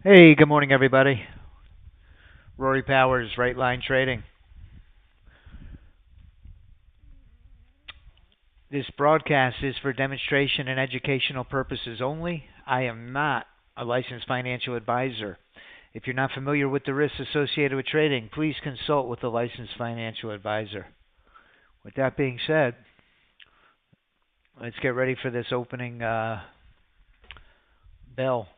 Hey, good morning, everybody. Rory Powers, Right Line Trading. This broadcast is for demonstration and educational purposes only. I am not a licensed financial advisor. If you're not familiar with the risks associated with trading, please consult with a licensed financial advisor. With that being said, let's get ready for this opening bell.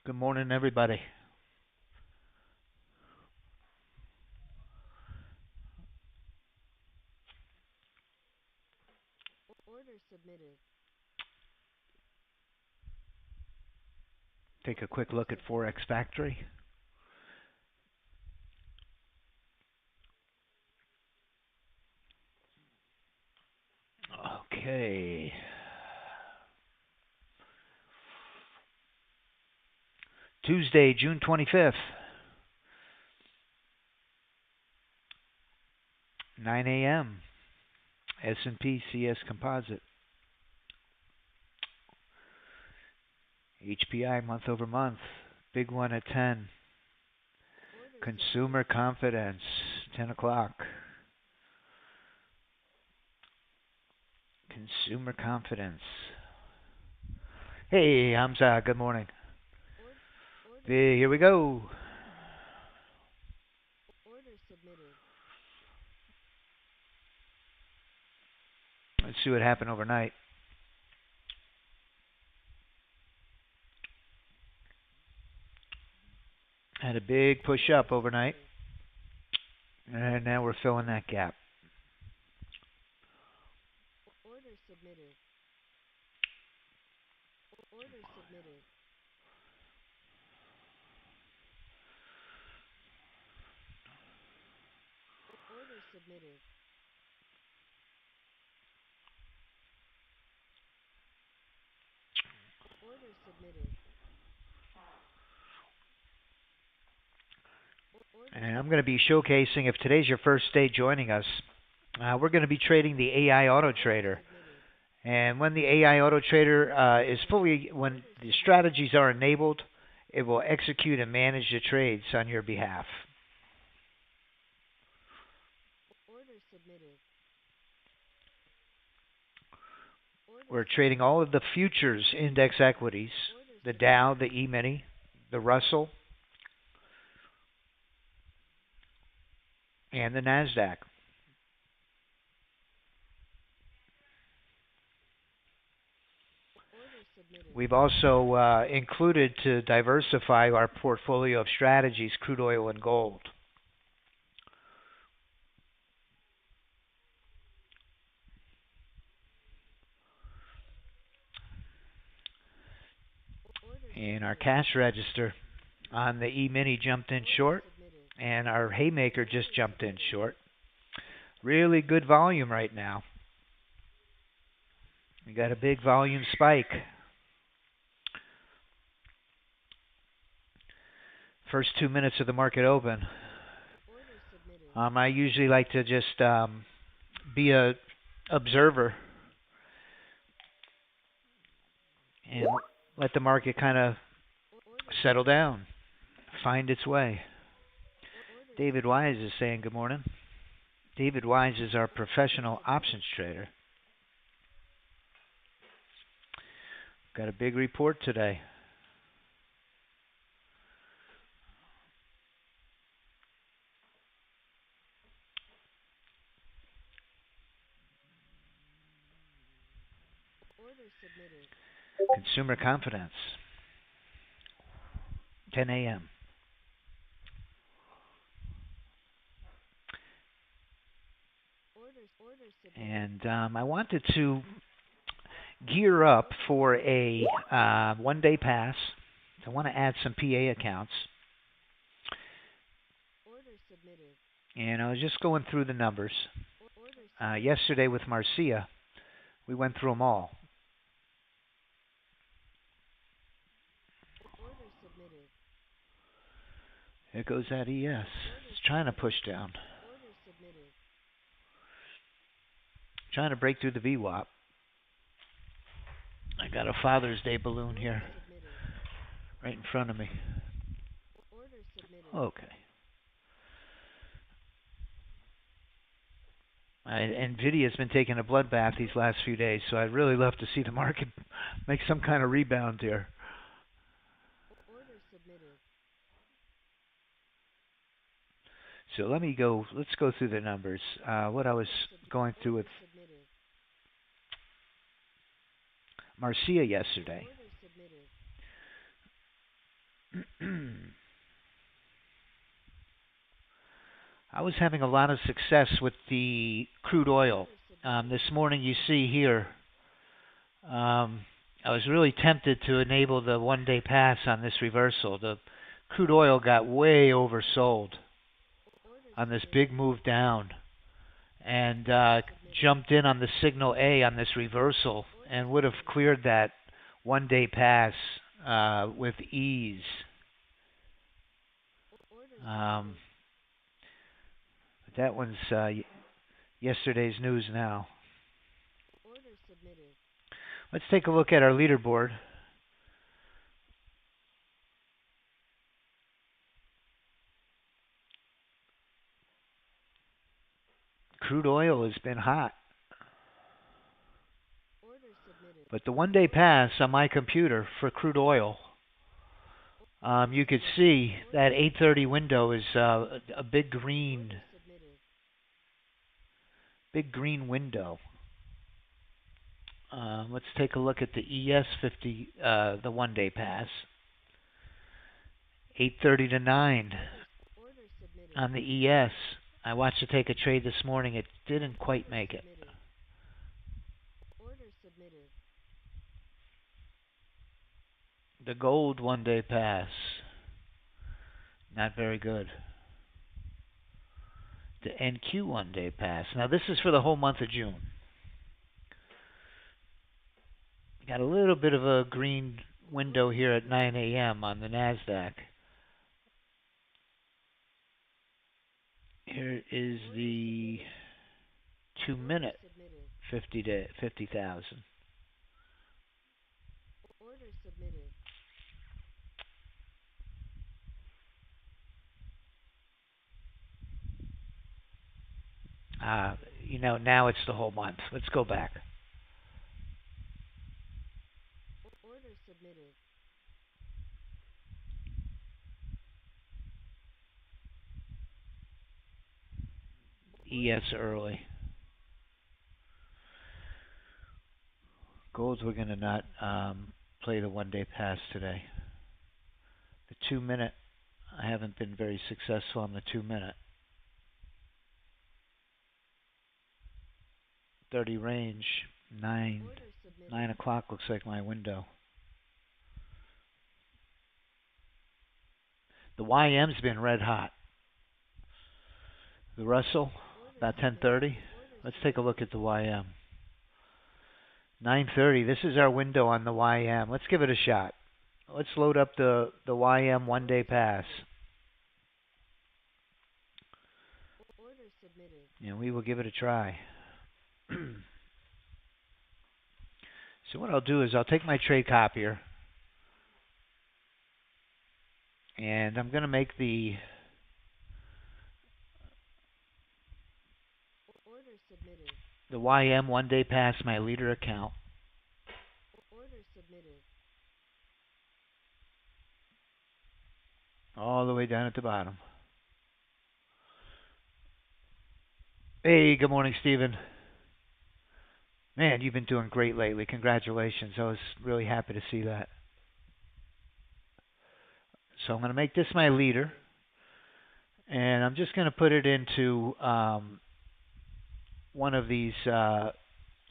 Good morning, everybody. Order submitted. Take a quick look at Forex Factory. Okay. Tuesday, June 25th, 9 a.m. S&P CS Composite. HPI month over month. Big one at 10. Consumer confidence, 10 o'clock. Consumer confidence. Hey, Hamza, good morning. Here we go. Order submitted. Let's see what happened overnight. Had a big push up overnight. And now we're filling that gap. Order submitted. Order submitted. Order submitted. Order submitted. And I'm going to be showcasing, if today's your first day joining us, we're going to be trading the AI Auto Trader. And when the AI Auto Trader is fully, when the strategies are enabled, it will execute and manage the trades on your behalf. Order submitted. We're trading all of the futures index equities, the Dow, the E-mini, the Russell, and the NASDAQ. We've also included, to diversify our portfolio of strategies, crude oil and gold. And our cash register on the E-mini jumped in short, and our Haymaker just jumped in short. Really good volume right now. We got a big volume spike. First 2 minutes of the market open. I usually like to just be a observer and let the market kind of settle down, find its way. David Wise is saying good morning. David Wise is our professional options trader. Got a big report today. Consumer confidence, 10 a.m. And I wanted to gear up for a one-day pass. I want to add some PA accounts. And I was just going through the numbers. Yesterday with Marcia, we went through them all. There goes that ES. It's trying to push down. Trying to break through the VWAP. I got a Father's Day balloon Order here submitted. right in front of me. Order submitted. Okay. Nvidia's been taking a bloodbath these last few days, so I'd really love to see the market make some kind of rebound here. Order submitted. So let's go through the numbers. What I was going through with Order submitted. Marcia yesterday. Order submitted. I was having a lot of success with the crude oil. This morning you see here, I was really tempted to enable the one-day pass on this reversal. The crude oil got way oversold Order on this submitted. big move down, and jumped in on the signal A on this reversal and would have cleared that one-day pass with ease. Order submitted. But that one's yesterday's news now. Order submitted. Let's take a look at our leaderboard. Crude oil has been hot. Order submitted. But the one-day pass on my computer for crude oil, you could see that 8:30 window is a big green window. Let's take a look at the ES50, the one-day pass. 8:30 to 9 on the ES. I watched it take a trade this morning. It didn't quite make it. Order submitted. The gold one-day pass, not very good. The NQ one-day pass. Now this is for the whole month of June. Got a little bit of a green window here at 9 a.m. on the NASDAQ. Here is the 2-minute 50,000. Order submitted. Now it's the whole month. Let's go back. Order submitted. ES early. Golds, we're going to not play the one-day pass today. The 2-minute, I haven't been very successful on the 2-minute. 30 range, 9 o'clock looks like my window. The YM's been red hot. The Russell, about 10:30. Let's take a look at the YM. 9:30. This is our window on the YM. Let's give it a shot. Let's load up the YM one-day pass. Order submitted. And we will give it a try. So what I'll do is I'll take my trade copier, and I'm going to make the YM one-day pass my leader account. Order submitted. All the way down at the bottom. Hey, good morning, Stephen. Man, you've been doing great lately. Congratulations. I was really happy to see that. So I'm going to make this my leader, and I'm just going to put it into one of these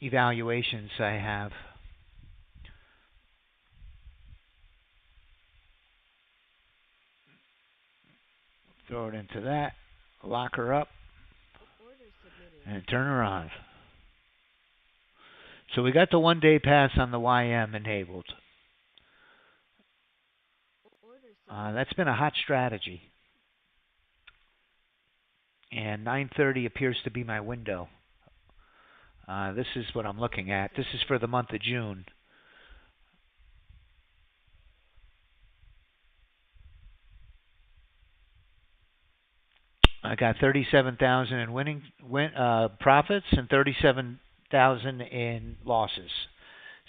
evaluations I have. Throw it into that, lock her up, and turn her on. So we got the one-day pass on the YM enabled. That's been a hot strategy. And 9:30 appears to be my window. This is what I'm looking at. This is for the month of June. I got 37,000 in profits and 37,000 in losses.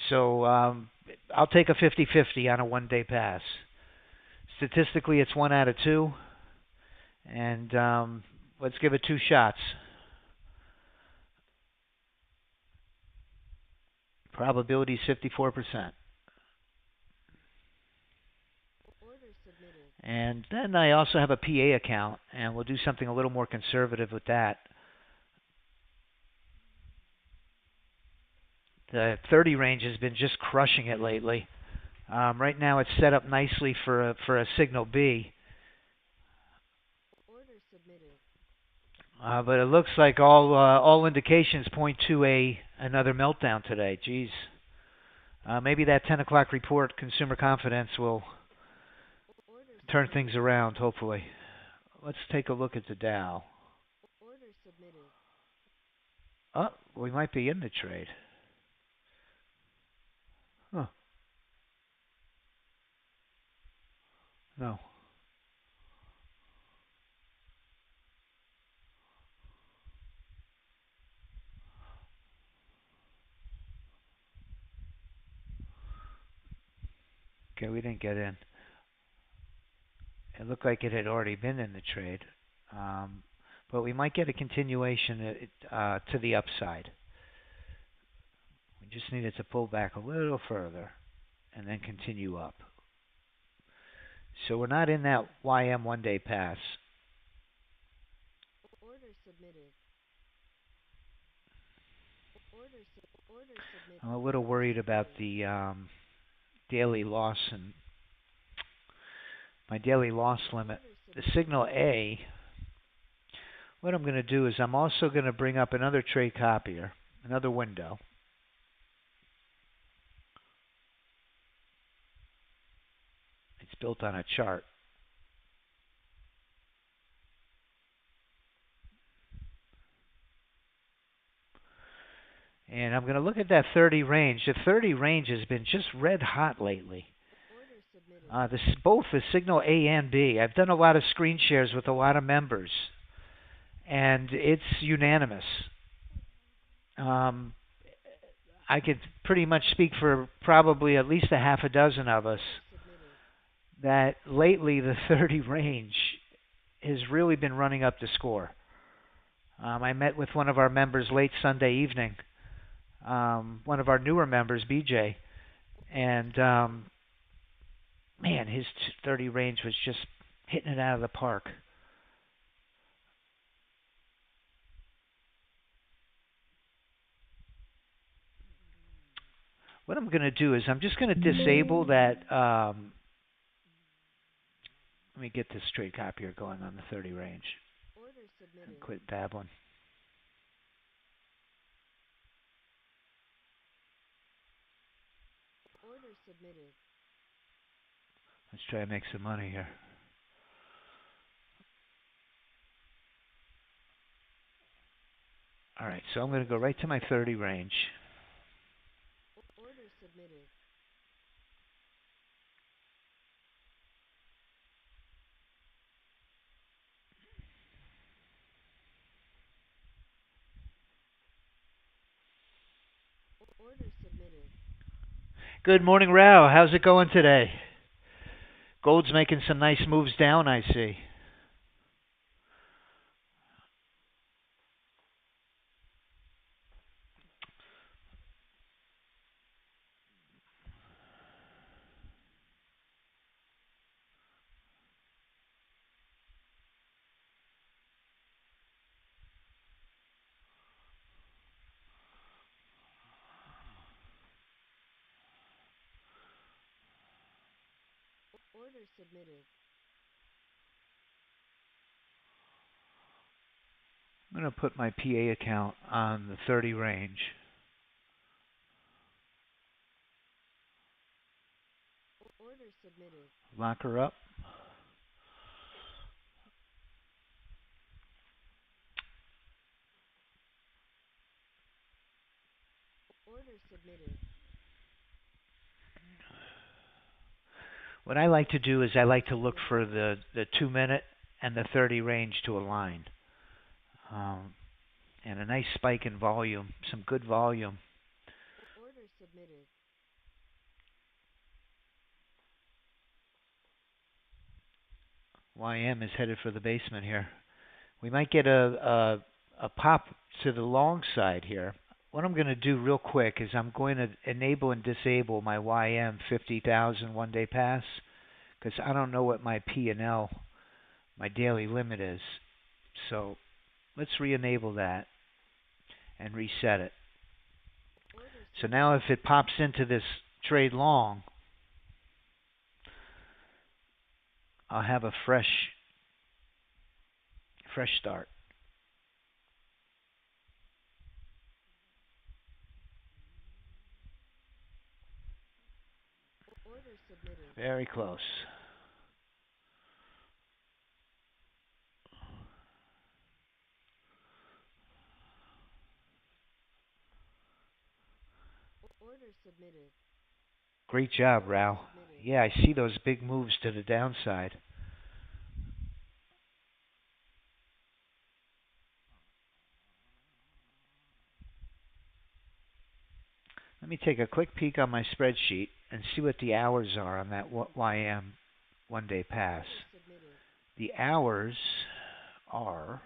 So I'll take a 50-50 on a one-day pass. Statistically, it's 1 out of 2, and let's give it 2 shots. Probability is 54%. Order submitted. And then I also have a PA account, and we'll do something a little more conservative with that. The 30 range has been just crushing it lately. Right now it's set up nicely for a signal B. Order submitted. But it looks like all indications point to another meltdown today. Geez. Maybe that 10 o'clock report, consumer confidence, will turn things around, hopefully. Let's take a look at the Dow. Order submitted. Oh, we might be in the trade. Huh. No. Okay, we didn't get in. It looked like it had already been in the trade. But we might get a continuation to the upside. We just needed to pull back a little further and then continue up. So we're not in that YM one-day pass. Order submitted. Order submitted. I'm a little worried about the daily loss and my daily loss limit. The signal A, what I'm going to do is I'm also going to bring up another trade copier, another window. It's built on a chart. And I'm going to look at that 30 range. The 30 range has been just red hot lately. Both the signal A and B. I've done a lot of screen shares with a lot of members, and it's unanimous. I could pretty much speak for probably at least a half a dozen of us that lately the 30 range has really been running up the score. I met with one of our members late Sunday evening, one of our newer members, BJ, and man, his 30 range was just hitting it out of the park. What I'm going to do is I'm just going to disable that. Let me get this trade copier going on the 30 range. Order submitted. Quit babbling. Order submitted. Let's try to make some money here. All right, so I'm going to go right to my 30 range. Order submitted. Order submitted. Good morning, Rao. How's it going today? Gold's making some nice moves down, I see. Order submitted. I'm going to put my PA account on the 30 range. Order submitted. Lock her up. Order submitted. What I like to do is I like to look for the 2 minute and the 30 range to align. And a nice spike in volume, some good volume. Order submitted. YM is headed for the basement here. We might get a pop to the long side here. What I'm going to do real quick is I'm going to enable and disable my YM 50,000 one-day pass because I don't know what my P&L, my daily limit is. So let's re-enable that and reset it. So now if it pops into this trade long, I'll have a fresh start. Order submitted. Very close. Order submitted. Great job, Rao. Yeah, I see those big moves to the downside. Let me take a quick peek on my spreadsheet and see what the hours are on that YM one-day pass. The hours are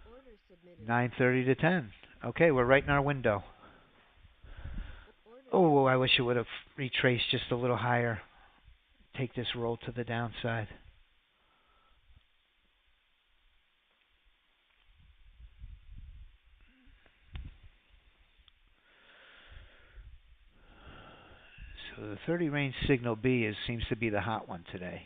Order submitted. 9:30 to 10. Okay, we're right in our window. Oh, I wish it would have retraced just a little higher. Take this roll to the downside. So the 30 range signal B seems to be the hot one today.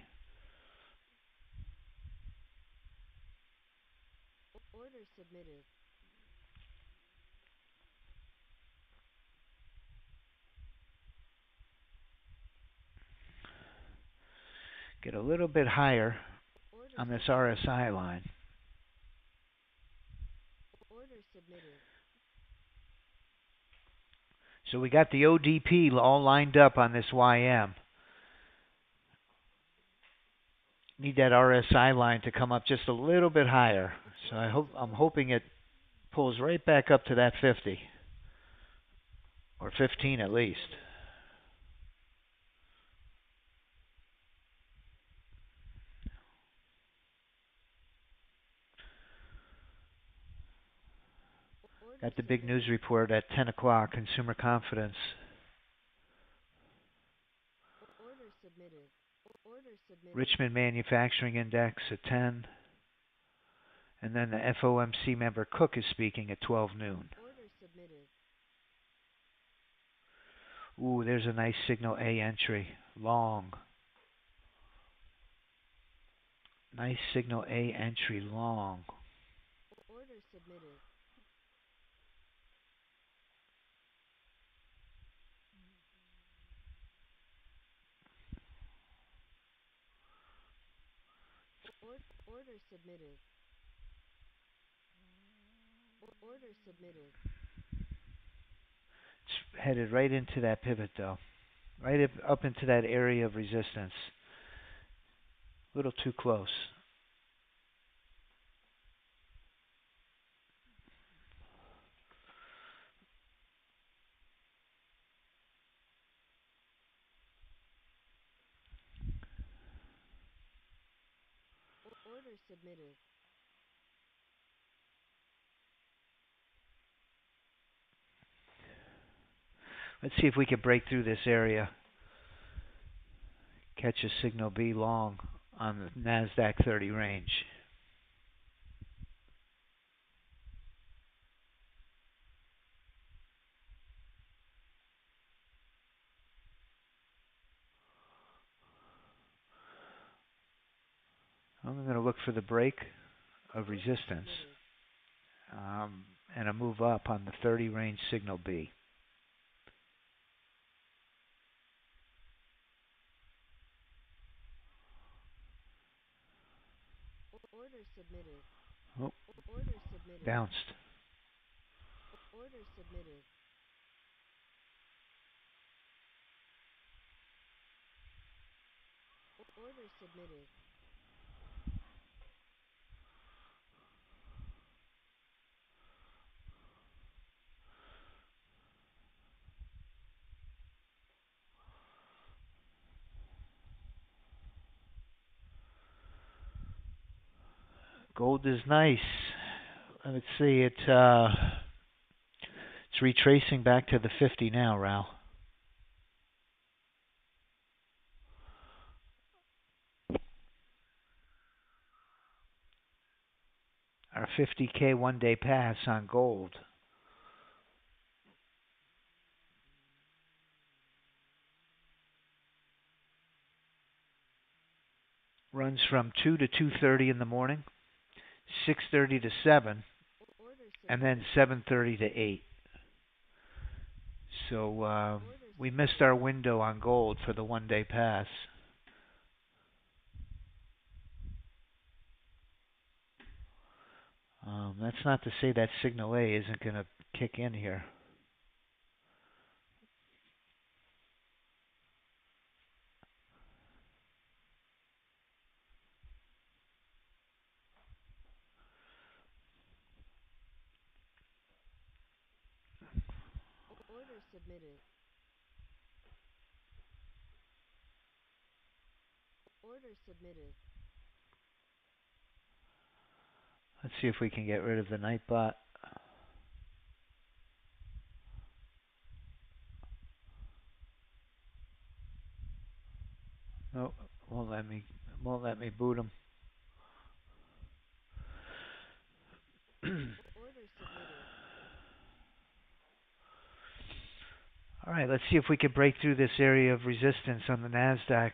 Order submitted. Get a little bit higher on this RSI line. Order submitted. So we got the ODP all lined up on this YM. Need that RSI line to come up just a little bit higher. So I'm hoping it pulls right back up to that 50 or 15 at least. Got the big news report at 10 o'clock, consumer confidence. Order submitted. Order submitted. Richmond Manufacturing Index at 10. And then the FOMC member Cook is speaking at 12 noon. Order submitted. Ooh, there's a nice signal A entry. Long. Nice signal A entry long. Order submitted. Order submitted. Order submitted. It's headed right into that pivot though. Right up into that area of resistance. A little too close. Order submitted. Let's see if we can break through this area. Catch a signal B long on the NASDAQ 30 range. I'm going to look for the break of resistance and a move up on the 30 range signal B. Order submitted. Oh, Order submitted. bounced. Order submitted. Order submitted. Gold is nice. Let's see, it's retracing back to the 50 now, Rao. Our 50K one-day pass on gold runs from 2 to 2:30 in the morning, 6:30 to 7, Order and then submitted. 7:30 to 8. So Order we missed submitted. our window on gold for the one-day pass. That's not to say that signal A isn't going to kick in here. Order submitted. Order submitted. Let's see if we can get rid of the Nightbot. Nope, won't let me boot him. Order submitted. All right, let's see if we can break through this area of resistance on the Nasdaq.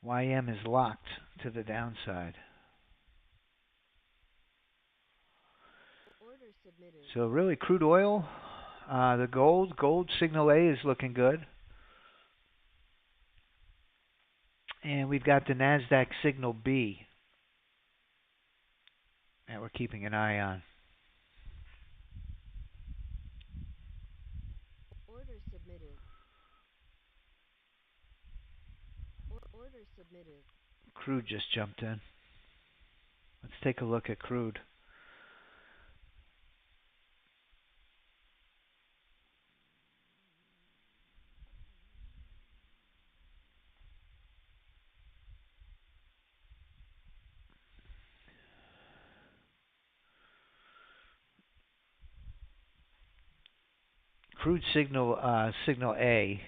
YM is locked to the downside. Order submitted. So really, crude oil, the gold signal A is looking good. And we've got the Nasdaq signal B that we're keeping an eye on. Order submitted. Order submitted. Crude just jumped in. Let's take a look at crude. Crude signal A.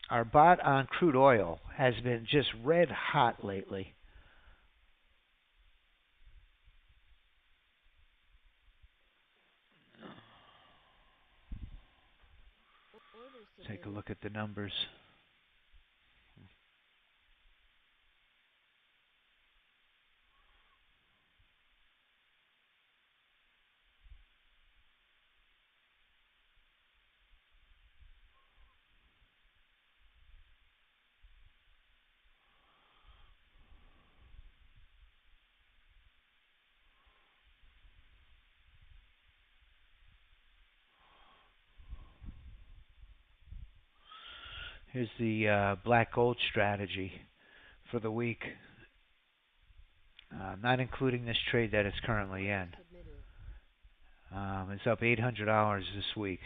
Our bot on crude oil has been just red hot lately. Order Take a submitted. look at the numbers. Here's the black gold strategy for the week, not including this trade that it's currently Order in. submitted. It's up $800 this week.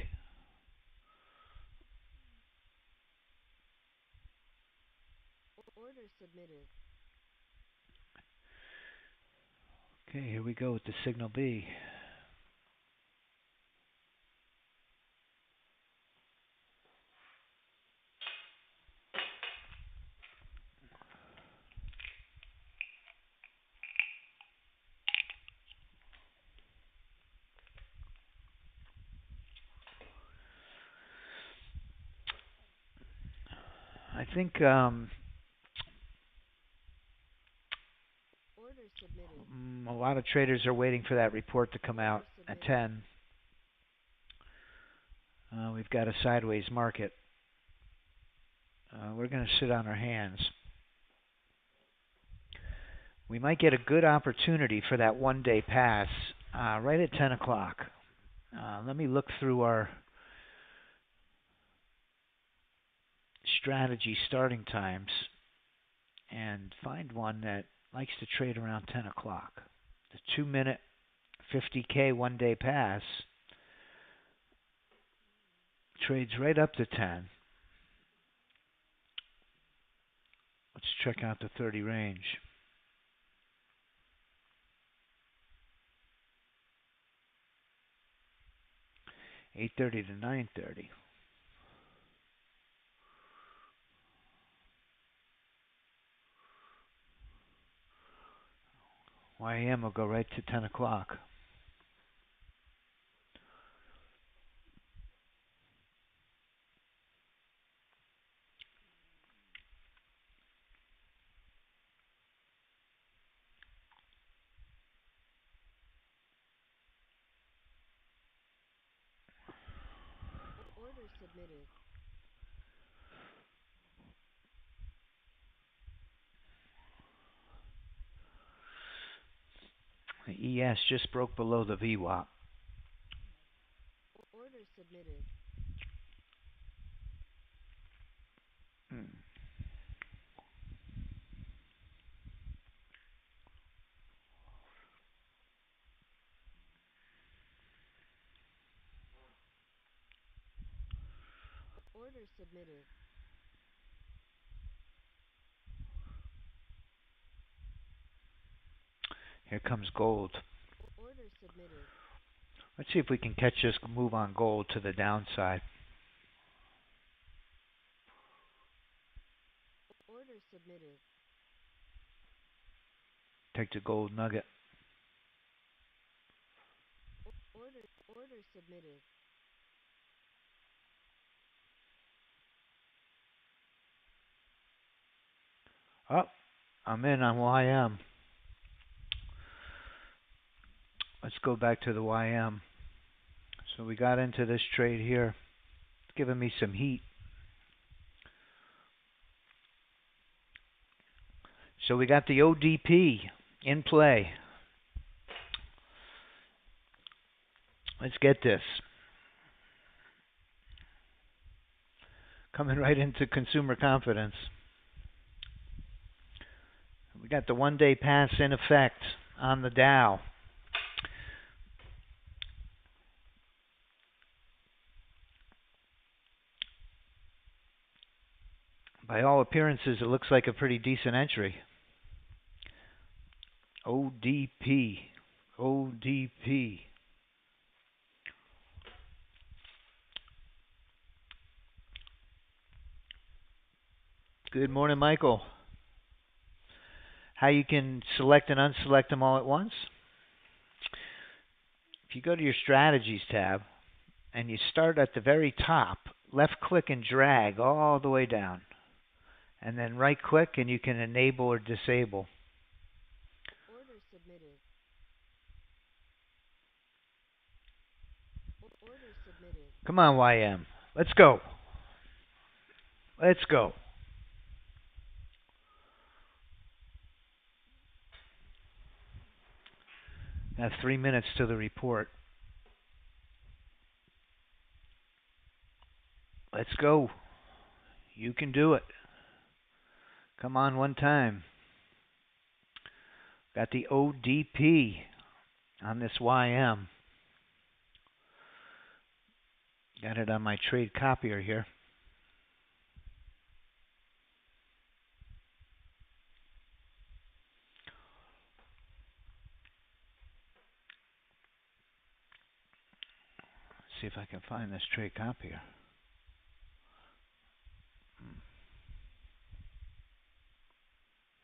Order submitted. Okay, here we go with the signal B. I think Order submitted. a lot of traders are waiting for that report to come out Order at submitted. 10. We've got a sideways market. We're going to sit on our hands. We might get a good opportunity for that one-day pass right at 10 o'clock. Let me look through our strategy starting times and find one that likes to trade around 10 o'clock. The 2-minute 50K one-day pass trades right up to 10. Let's check out the 30 range. $8:30 to $9:30. YM will go right to 10 o'clock. Order submitted. The ES just broke below the VWAP. Order submitted. Order submitted. Here comes gold. Order submitted. Let's see if we can catch this move on gold to the downside. Order submitted. Take the gold nugget. Order submitted. Oh, I'm in on YM. Let's go back to the YM. So we got into this trade here. It's giving me some heat. So we got the ODP in play. Let's get this. Coming right into consumer confidence. We got the one-day pass in effect on the Dow. By all appearances, it looks like a pretty decent entry. ODP. ODP. Good morning, Michael. How you can select and unselect them all at once? If you go to your strategies tab and you start at the very top, left click and drag all the way down. And then right click and you can enable or disable. Order submitted. Order submitted. Come on, YM. Let's go. Let's go. I have 3 minutes to the report. Let's go. You can do it. Come on one time. Got the ODP on this YM. Got it on my trade copier here. See if I can find this trade copier.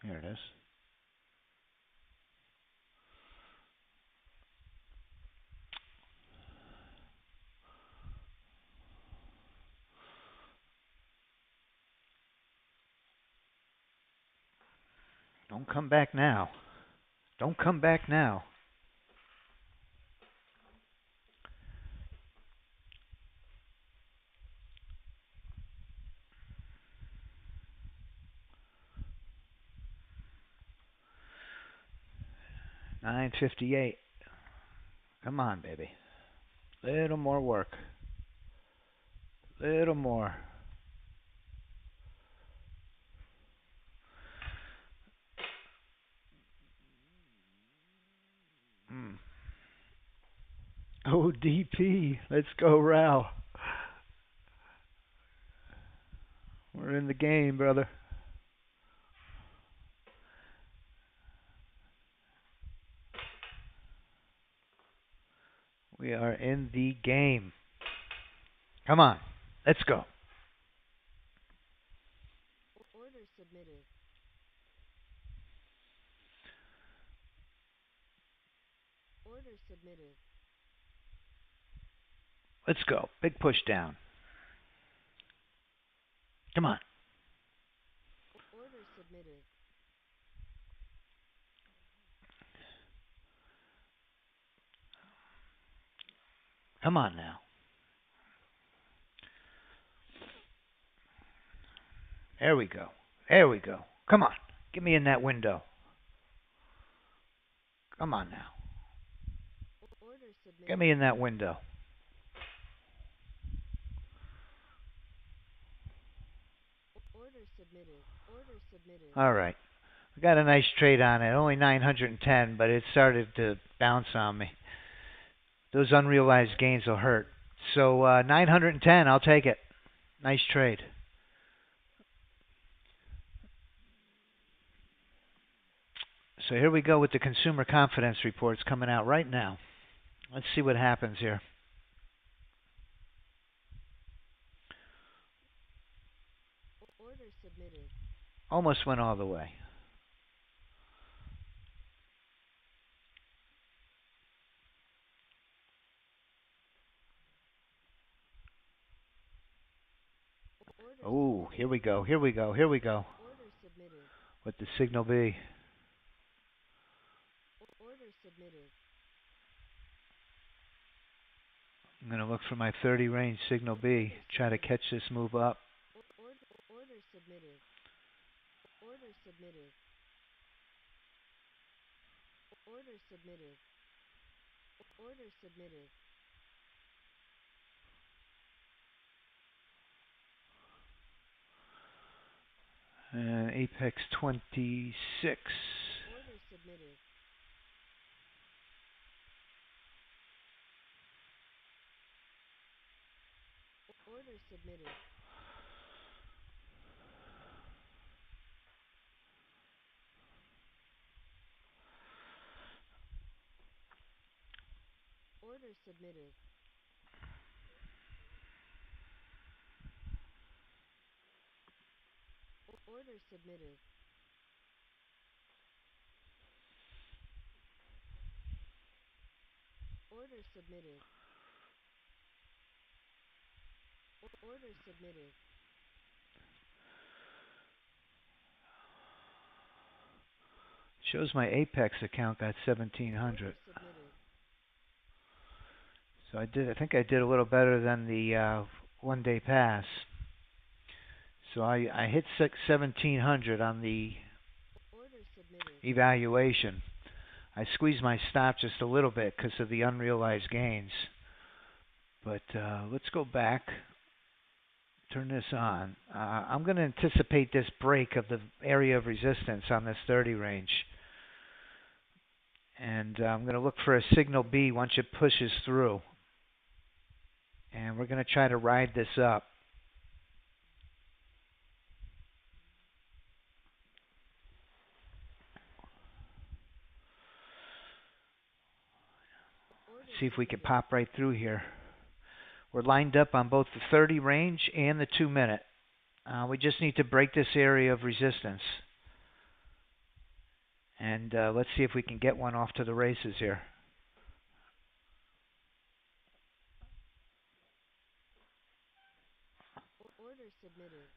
Here it is. Don't come back now. Don't come back now. 9:58. Come on, baby. Little more work. Little more. ODP. Let's go, Rao. We're in the game, brother. We are in the game. Come on. Let's go. Order submitted. Order submitted. Let's go. Big push down. Come on. Order submitted. Come on now. There we go. There we go. Come on. Get me in that window. Come on now. Order submitted. Get me in that window. Order submitted. Order submitted. All right. We got a nice trade on it. Only 910, but it started to bounce on me. Those unrealized gains will hurt. So 910, I'll take it. Nice trade. So here we go with the consumer confidence reports coming out right now. Let's see what happens here. Order submitted. Almost went all the way. Oh, here we go. Here we go. Here we go. Order submitted. With the signal B. Order submitted. I'm going to look for my 30 range signal B. Try to catch this move up. Order submitted. Order submitted. Order submitted. Order submitted. And Apex 26. Order submitted. Order submitted. Order submitted. Order submitted. Order submitted. Order submitted. Shows my Apex account got 1700. So I think I did a little better than the 1 day pass. So I hit 1700 on the evaluation. I squeezed my stop just a little bit because of the unrealized gains. But let's go back. Turn this on. I'm going to anticipate this break of the area of resistance on this 30 range. And I'm going to look for a signal B once it pushes through. And we're going to try to ride this up. See if we can pop right through here. We're lined up on both the 30 range and the 2 minute. We just need to break this area of resistance. And let's see if we can get one off to the races here. Order submitted.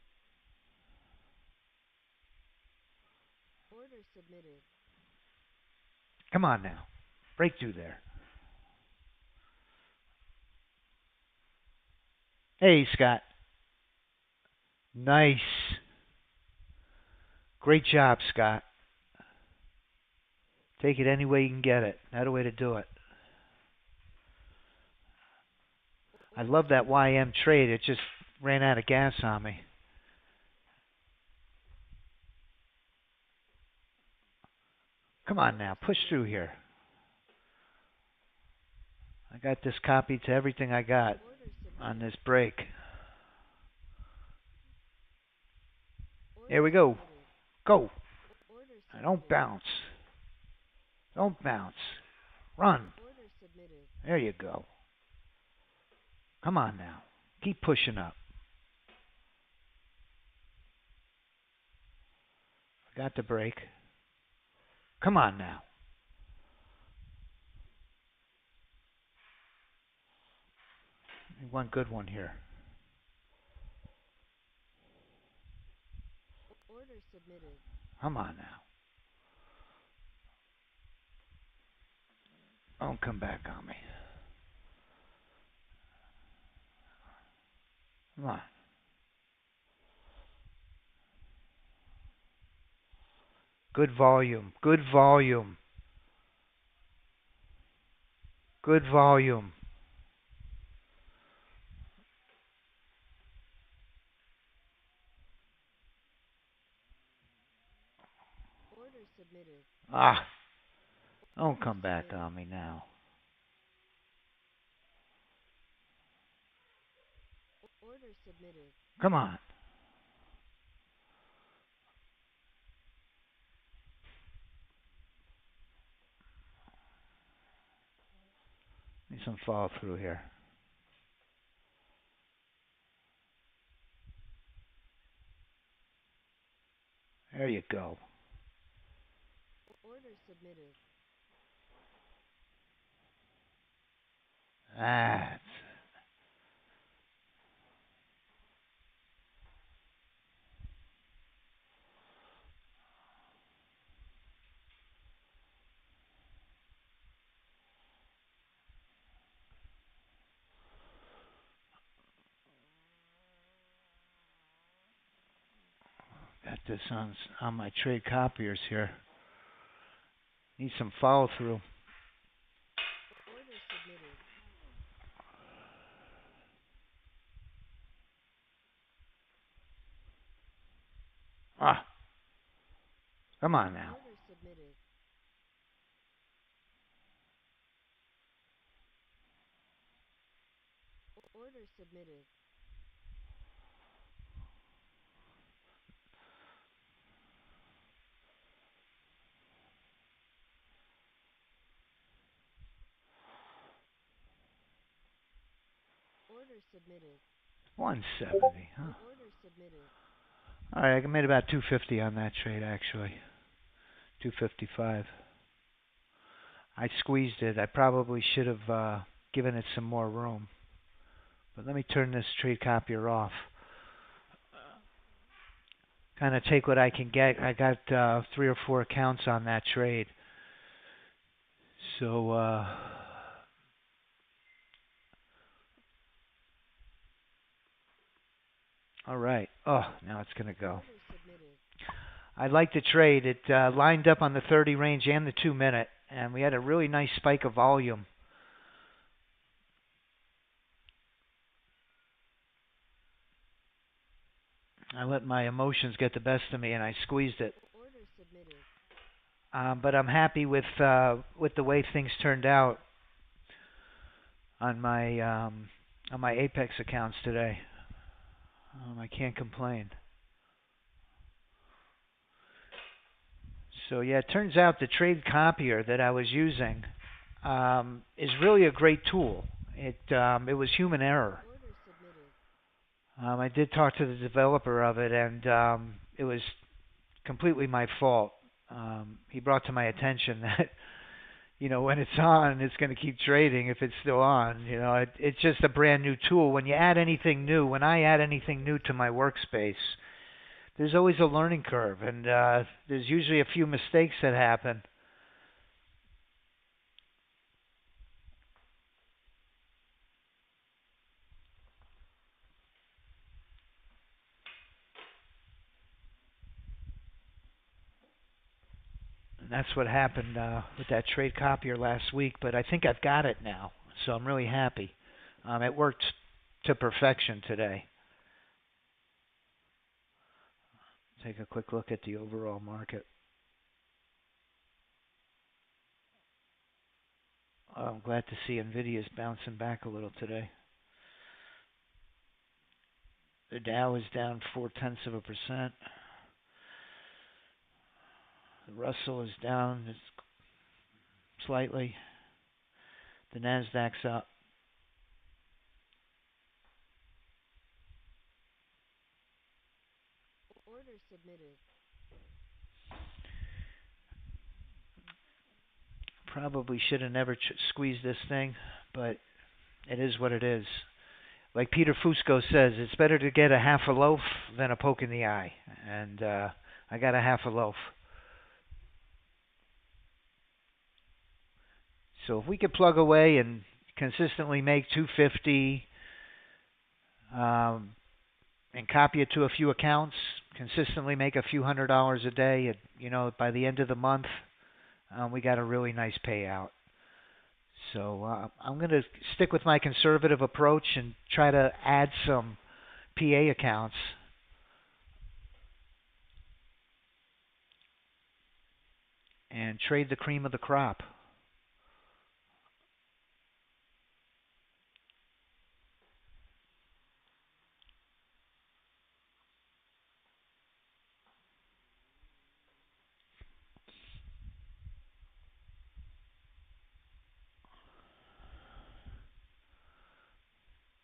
Order submitted. Come on now. Break through there. Hey, Scott. Nice. Great job, Scott. Take it any way you can get it. That's the way to do it. I love that YM trade. It just ran out of gas on me. Come on now, push through here. I got this copied to everything I got on this break. Here we go. Go. Don't bounce. Don't bounce. Run. There you go. Come on now. Keep pushing up. Got the break. Come on now. One good one here. Order submitted. Come on now. Don't come back on me. Come on. Good volume. Good volume. Good volume. Order submitted. Ah. Don't come back on me now. Order submitted. Come on. Need some follow through here. There you go. Order submitted. That's got this on my trade copiers here. Need some follow through. Order submitted. Ah. Come on now. Order submitted. Order submitted. Order submitted. 170, huh? Order submitted. All right, I made about 250 on that trade actually. 255. I squeezed it. I probably should have given it some more room. But let me turn this trade copier off. Kind of take what I can get. I got 3 or 4 accounts on that trade. So, all right. Oh, now it's going to go. I like the trade. It lined up on the 30 range and the 2-minute, and we had a really nice spike of volume. I let my emotions get the best of me, and I squeezed it. But I'm happy with the way things turned out on my Apex accounts today. I can't complain. So yeah, it turns out the trade copier that I was using is really a great tool. It was human error. I did talk to the developer of it, and it was completely my fault. He brought to my attention that, when it's on, it's going to keep trading if it's still on. It's just a brand new tool. When I add anything new to my workspace, there's always a learning curve, and there's usually a few mistakes that happen. And that's what happened with that trade copier last week. But I think I've got it now, so I'm really happy. It worked to perfection today. Take a quick look at the overall market. I'm glad to see Nvidia's bouncing back a little today. The Dow is down 0.4%. The Russell is down slightly. The Nasdaq's up. Order submitted. Probably should have never squeezed this thing, but it is what it is. Like Peter Fusco says, it's better to get a half a loaf than a poke in the eye. And I got a half a loaf. So if we could plug away and consistently make 250 and copy it to a few accounts, consistently make a few $100s a day, by the end of the month, we got a really nice payout. So I'm going to stick with my conservative approach and try to add some PA accounts. And trade the cream of the crop.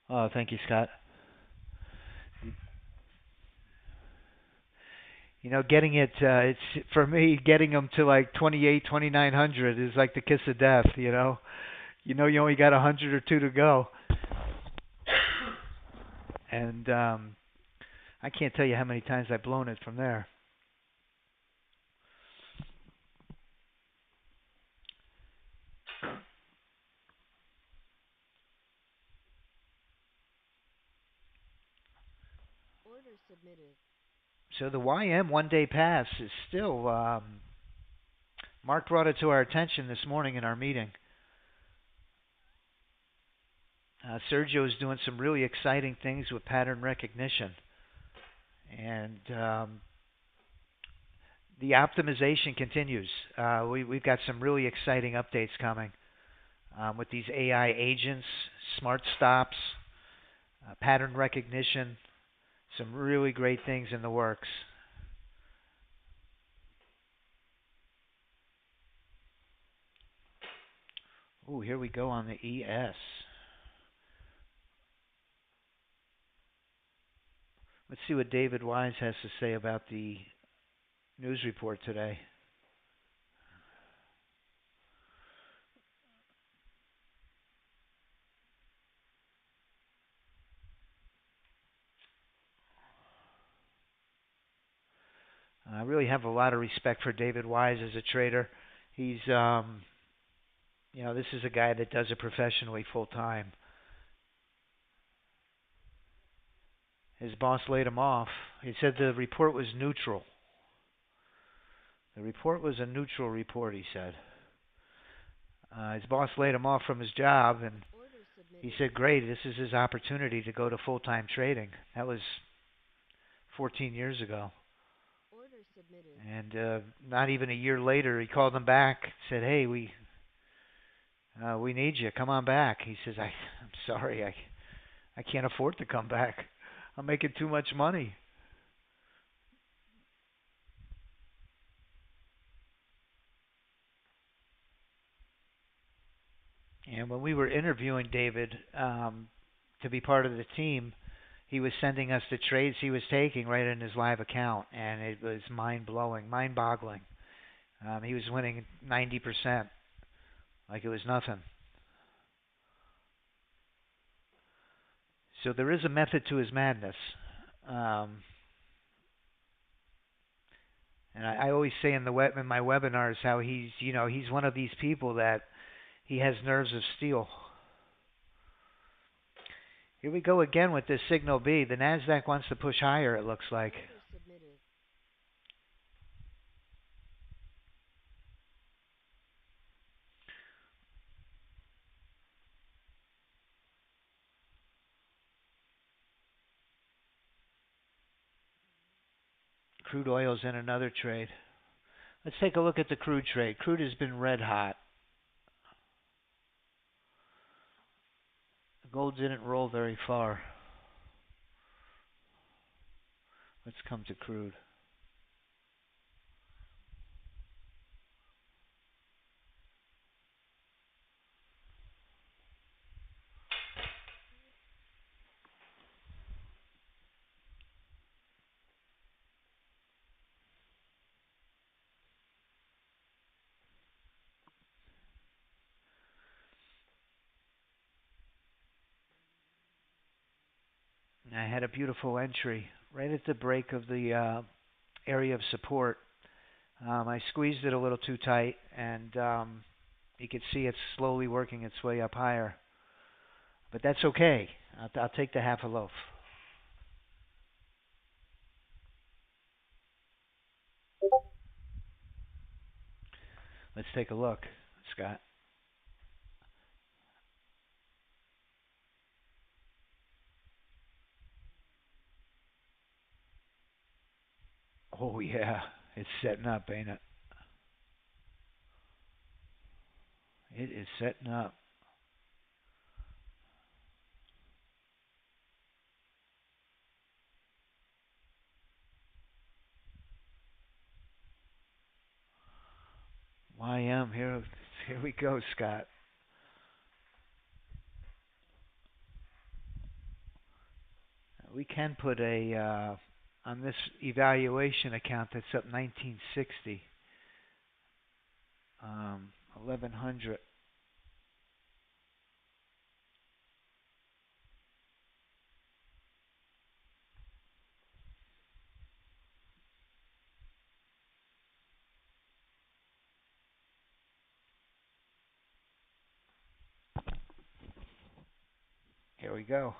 Oh, thank you, Scott. Getting it's for me, getting them to like 2,900 is like the kiss of death, you you only got 100 or two to go. And I can't tell you how many times I've blown it from there. Order submitted. So the YM one-day pass is still, Mark brought it to our attention this morning in our meeting. Sergio is doing some really exciting things with pattern recognition. And the optimization continues. We've got some really exciting updates coming with these AI agents, smart stops, pattern recognition, some really great things in the works. Oh, here we go on the ES. Let's see what David Wise has to say about the news report today. I really have a lot of respect for David Wise as a trader. He's, this is a guy that does it professionally full time. His boss laid him off. He said the report was neutral. The report was a neutral report, he said. His boss laid him off from his job, and he said, great, this is his opportunity to go to full-time trading. That was 14 years ago. And not even a year later, he called him back, said, hey, we need you. Come on back. He says, I'm sorry, I can't afford to come back. I'm making too much money. And when we were interviewing David to be part of the team, he was sending us the trades he was taking right in his live account, and it was mind-blowing, mind-boggling. He was winning 90%, like it was nothing. So there is a method to his madness. And I always say in my webinars how he's one of these people that he has nerves of steel. Here we go again with this signal B. The Nasdaq wants to push higher, it looks like. Crude oil's in another trade. Let's take a look at the crude trade. Crude has been red hot. Gold didn't roll very far. Let's come to crude. I had a beautiful entry right at the break of the area of support. I squeezed it a little too tight, and you can see it's slowly working its way up higher. But that's okay. I'll take the half a loaf. Let's take a look, Scott. Oh, yeah. It's setting up, ain't it? It is setting up. YM, here we go, Scott. We can put a on this evaluation account that's up 1960, 1100. Here we go.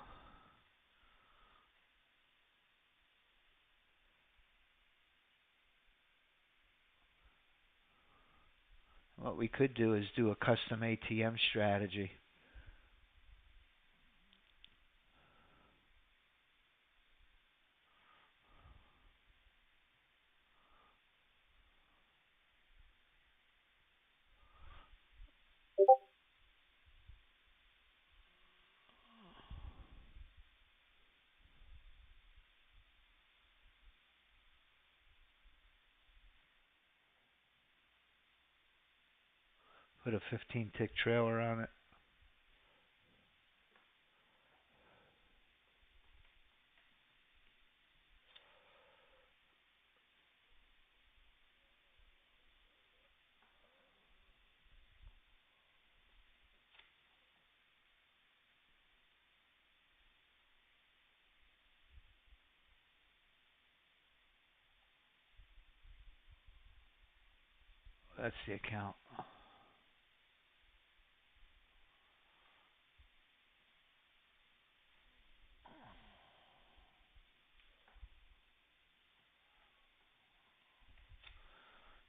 What we could do is do a custom ATM strategy. Put a 15-tick trailer on it. That's the account.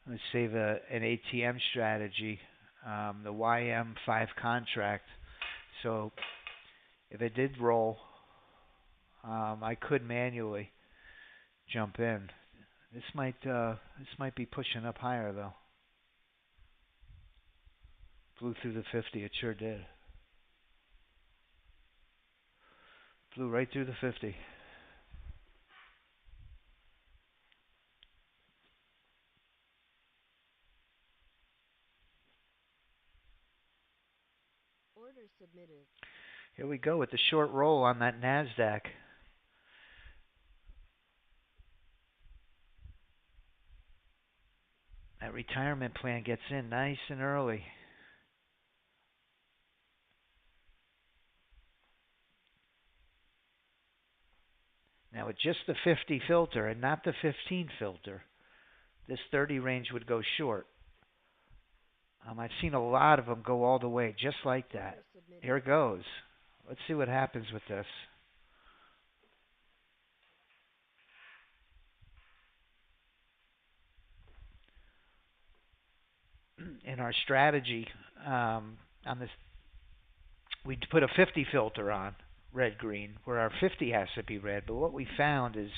Let's save an ATM strategy, the YM5 contract. So if it did roll, I could manually jump in. This might be pushing up higher though. Blew through the 50. It sure did. Blew right through the 50. Order submitted. Here we go with the short roll on that NASDAQ. That retirement plan gets in nice and early. Now with just the 50 filter and not the 15 filter, this 30 range would go short. I've seen a lot of them go all the way just like that. Here it goes. Let's see what happens with this. In our strategy on this, we put a 50 filter on red green where our 50 has to be red. But what we found is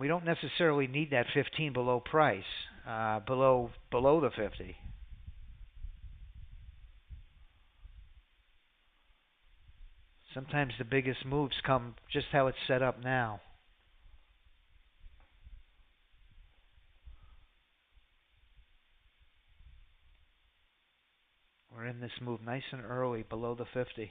We don't necessarily need that 15 below price, below the 50. Sometimes the biggest moves come just how it's set up now. We're in this move nice and early below the 50.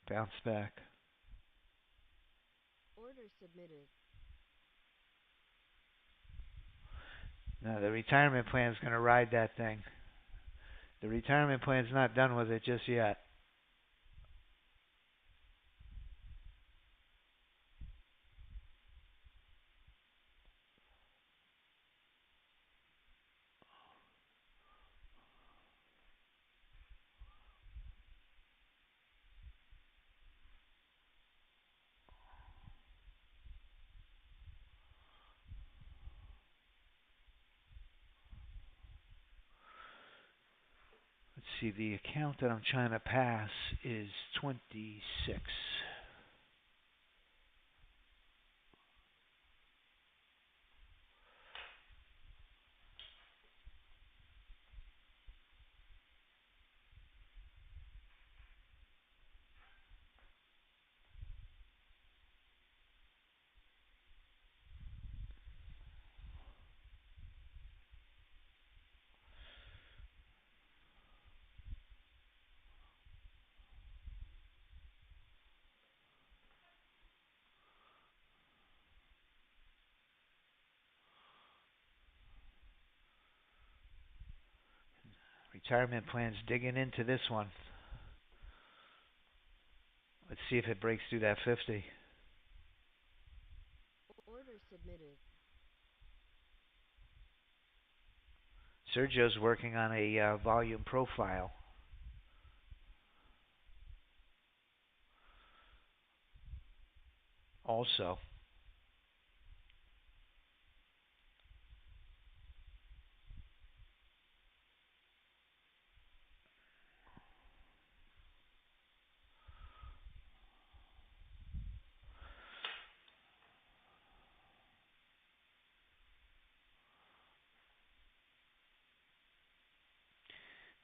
Bounce back. Order submitted. Now the retirement plan's going to ride that thing. The retirement plan's not done with it just yet. Let's see, the account that I'm trying to pass is 26. Retirement plan's digging into this one. Let's see if it breaks through that 50. Order submitted. Sergio's working on a volume profile. Also,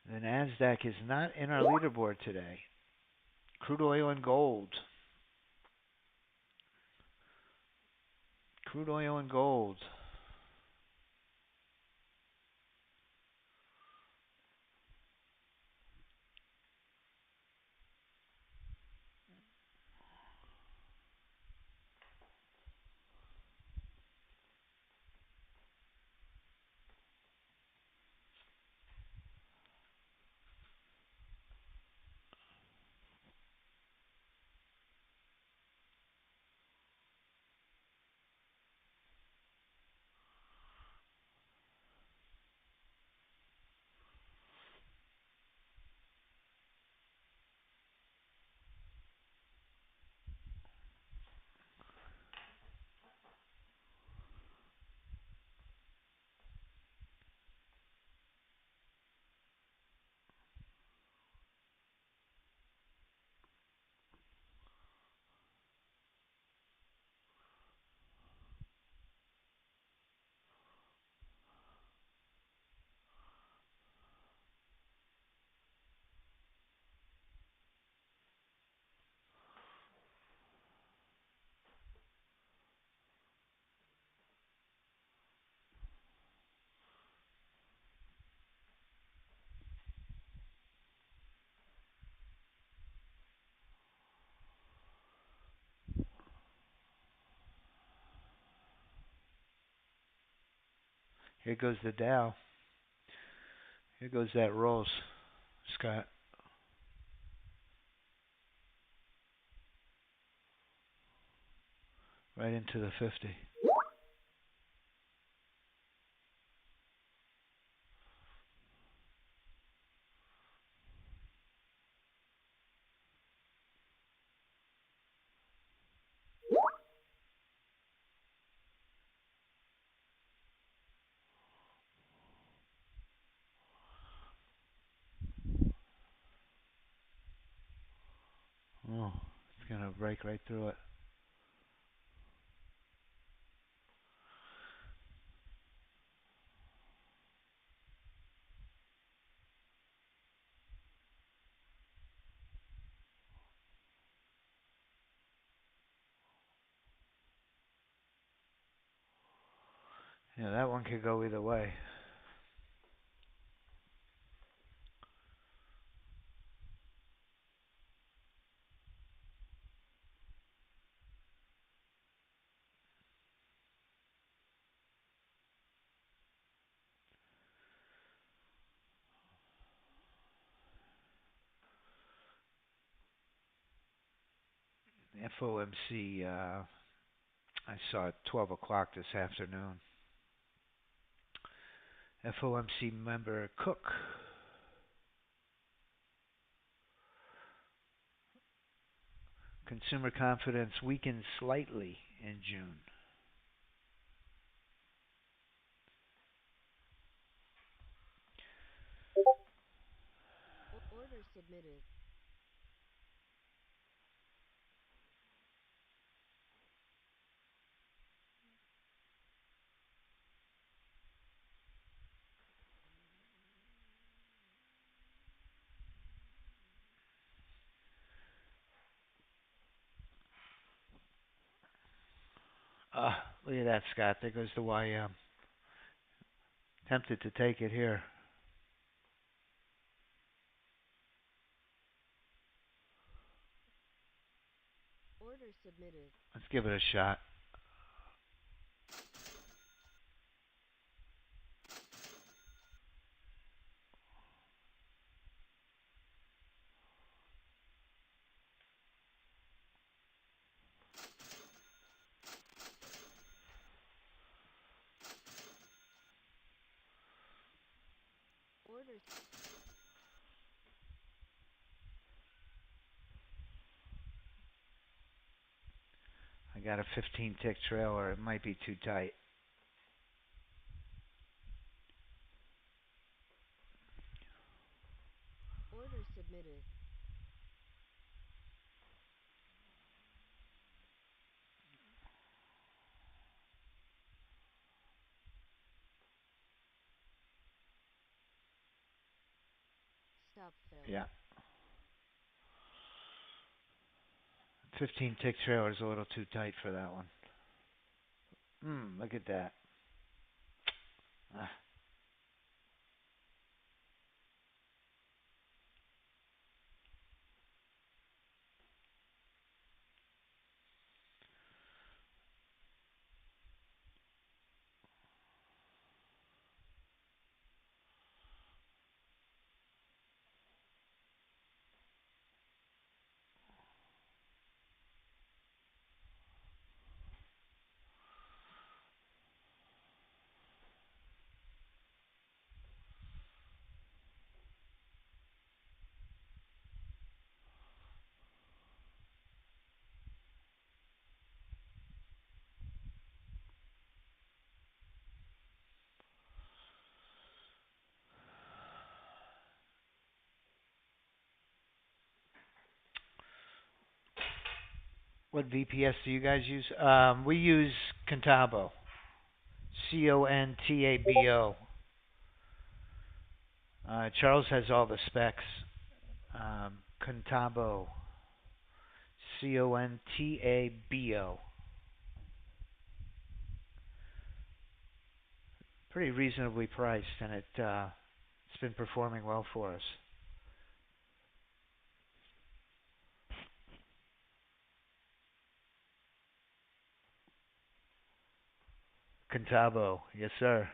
the NASDAQ is not in our leaderboard today. Crude oil and gold. Crude oil and gold. Here goes the Dow. Here goes that Rolls, Scott. Right into the 50. It's going to break right through it. Yeah, that one could go either way. The FOMC, I saw at 12 o'clock this afternoon. FOMC member Cook. Consumer confidence weakened slightly in June. Order submitted. Look at that, Scott. There goes the YM. Tempted to take it here. Order submitted. Let's give it a shot. Order. I got a 15-tick trailer. It might be too tight. Order submitted. Stop failure. Yeah. 15-tick trailer is a little too tight for that one. Look at that. Ah. What VPS do you guys use? We use Contabo. Contabo. Charles has all the specs. Contabo. Contabo. Pretty reasonably priced, and it's been performing well for us. Contabo, yes sir.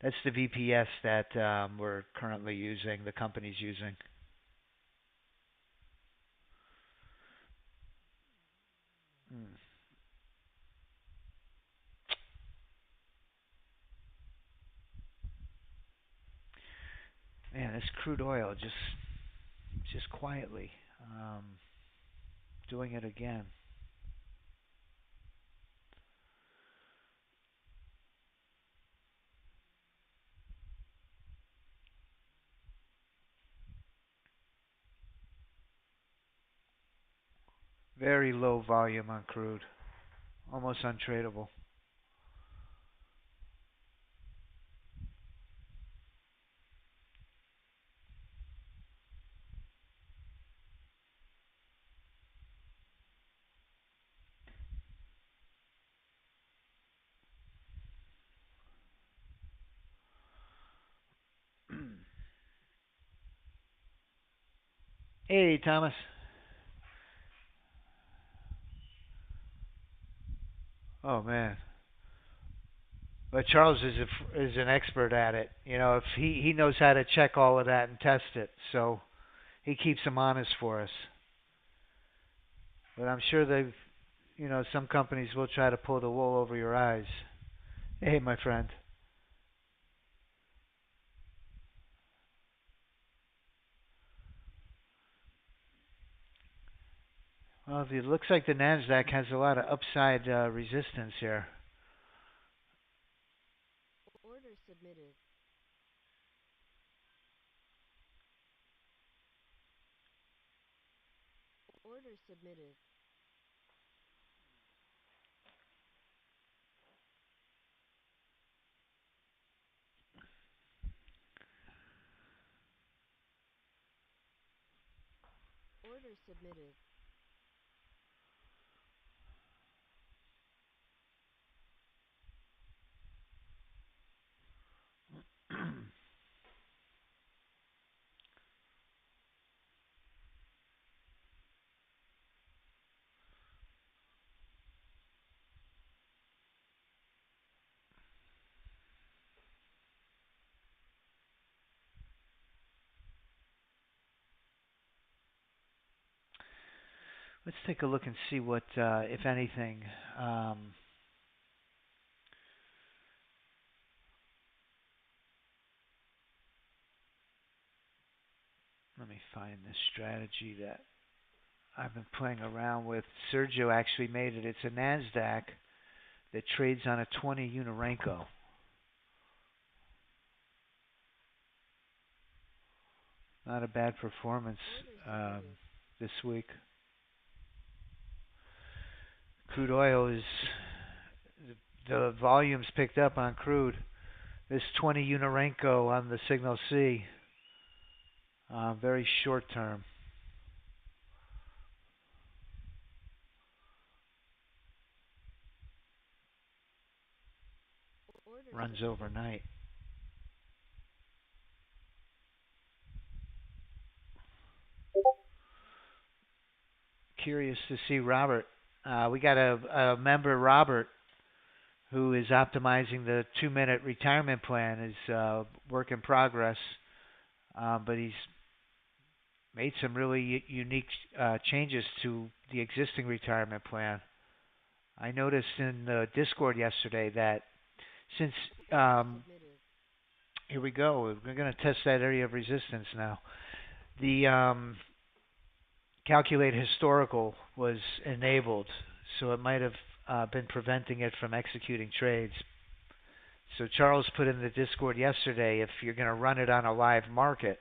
That's the VPS that we're currently using, the company's using. Hmm. Man, this crude oil just quietly doing it again. Very low volume on crude. Almost untradeable. Hey, Thomas. Oh man. But Charles is an expert at it. You know, if he knows how to check all of that and test it, so he keeps them honest for us. But I'm sure they've, some companies will try to pull the wool over your eyes. Hey, my friend. Well, it looks like the Nasdaq has a lot of upside resistance here. Order submitted. Order submitted. Order submitted. Let's take a look and see what, if anything, let me find the strategy that I've been playing around with. Sergio actually made it. It's a Nasdaq that trades on a 20 Unirenko. Not a bad performance this week. Crude oil is the volumes picked up on crude. This 20 Unirenko on the signal C, very short term. Order Runs submitted. overnight. Curious to see Robert. We got a member, Robert, who is optimizing the 2-minute retirement plan. Is work in progress, but he's made some really unique changes to the existing retirement plan. I noticed in the Discord yesterday that since here we go, we're going to test that area of resistance now. The calculate historical was enabled, so it might have been preventing it from executing trades. So Charles put in the Discord yesterday, if you're going to run it on a live market,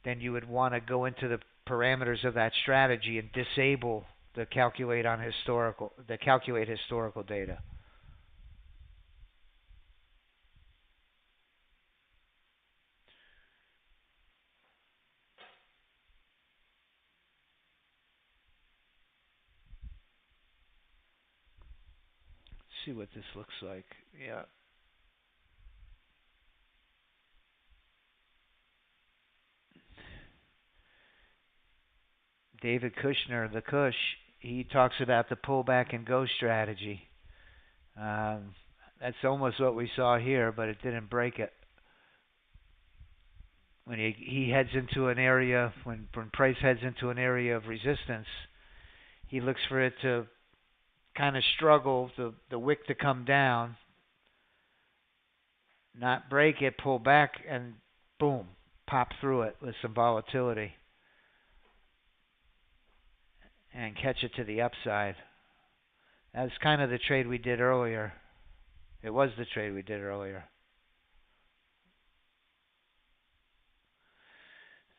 then you would want to go into the parameters of that strategy and disable the calculate historical data. Let's see what this looks like. Yeah. David Kushner, the Kush, he talks about the pullback and go strategy. That's almost what we saw here, but it didn't break it. When he heads into an area, when price heads into an area of resistance, he looks for it to kind of struggle, the wick to come down, not break it, pull back, and boom, pop through it with some volatility and catch it to the upside. That's kind of the trade we did earlier. It was the trade we did earlier.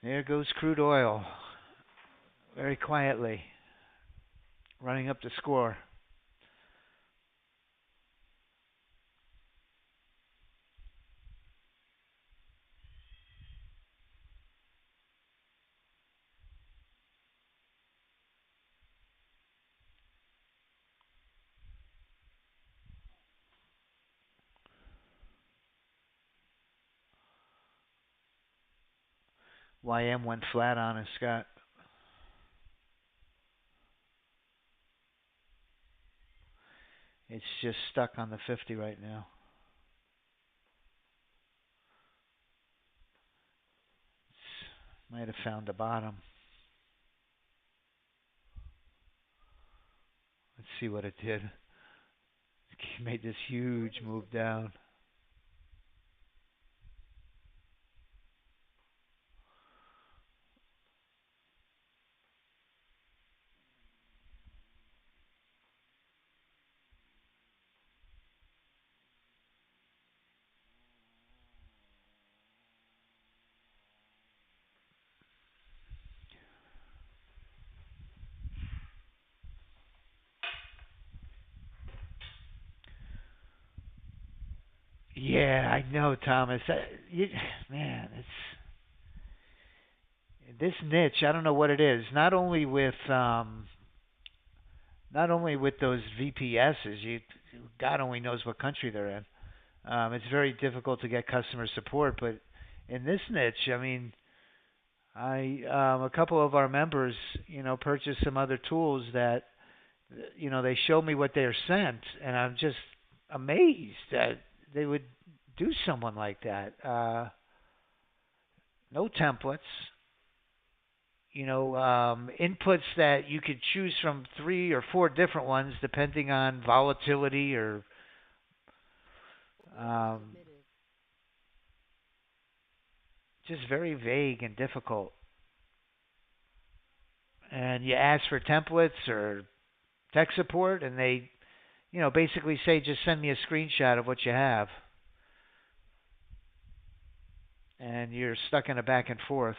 There goes crude oil, very quietly. running up the score. YM went flat on us, Scott. It's just stuck on the 50 right now. Might have found the bottom. Let's see what it did. It made this huge move down. Yeah, I know, Thomas. Man, it's this niche. I don't know what it is. Not only with those VPSs. God only knows what country they're in. It's very difficult to get customer support. But in this niche, I mean, a couple of our members, purchased some other tools that, they show me what they're sent, and I'm just amazed that they would do someone like that. No templates, inputs that you could choose from 3 or 4 different ones depending on volatility or um, just very vague and difficult. And you ask for templates or tech support, and they, basically say, just send me a screenshot of what you have. And you're stuck in a back and forth.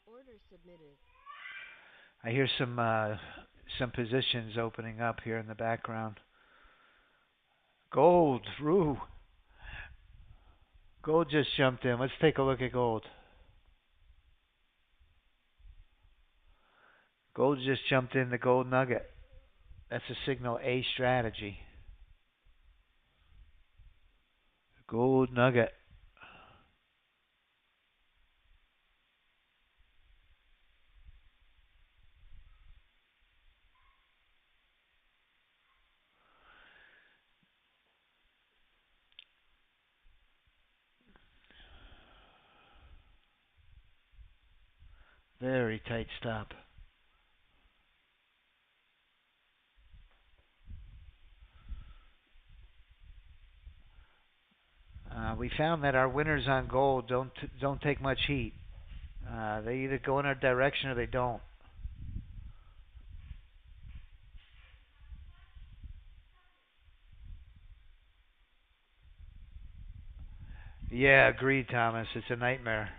Order submitted. I hear some positions opening up here in the background. Gold, Rue. Gold just jumped in. Let's take a look at gold. Gold just jumped in the gold nugget. That's a signal A strategy. Gold nugget. Very tight stop. We found that our winners on gold don't take much heat. They either go in our direction or they don't. Yeah, agreed, Thomas. It's a nightmare.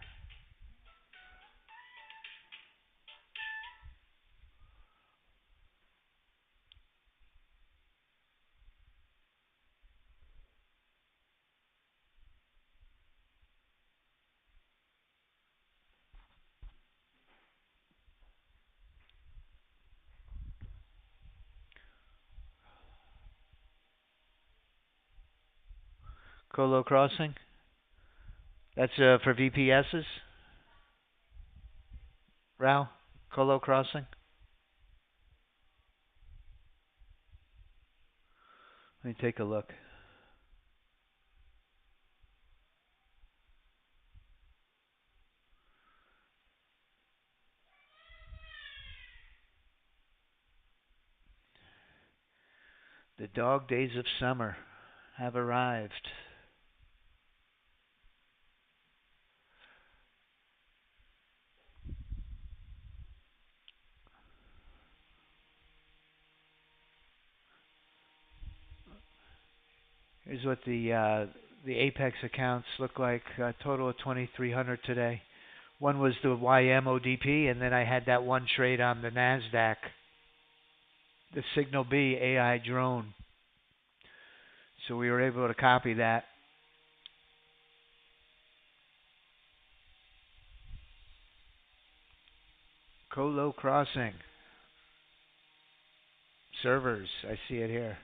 Colo crossing. That's for VPSs. Rao, Colo crossing. Let me take a look. The dog days of summer have arrived. Here's what the Apex accounts look like. A total of 2,300 today. One was the YMODP, and then I had that one trade on the NASDAQ, the Signal B AI drone. So we were able to copy that. Colo Crossing. Servers. I see it here.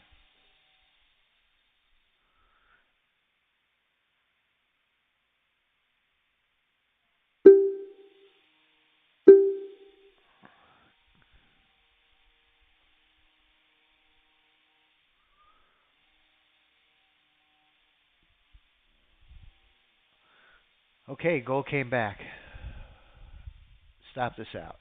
Okay, gold came back. Stop this out.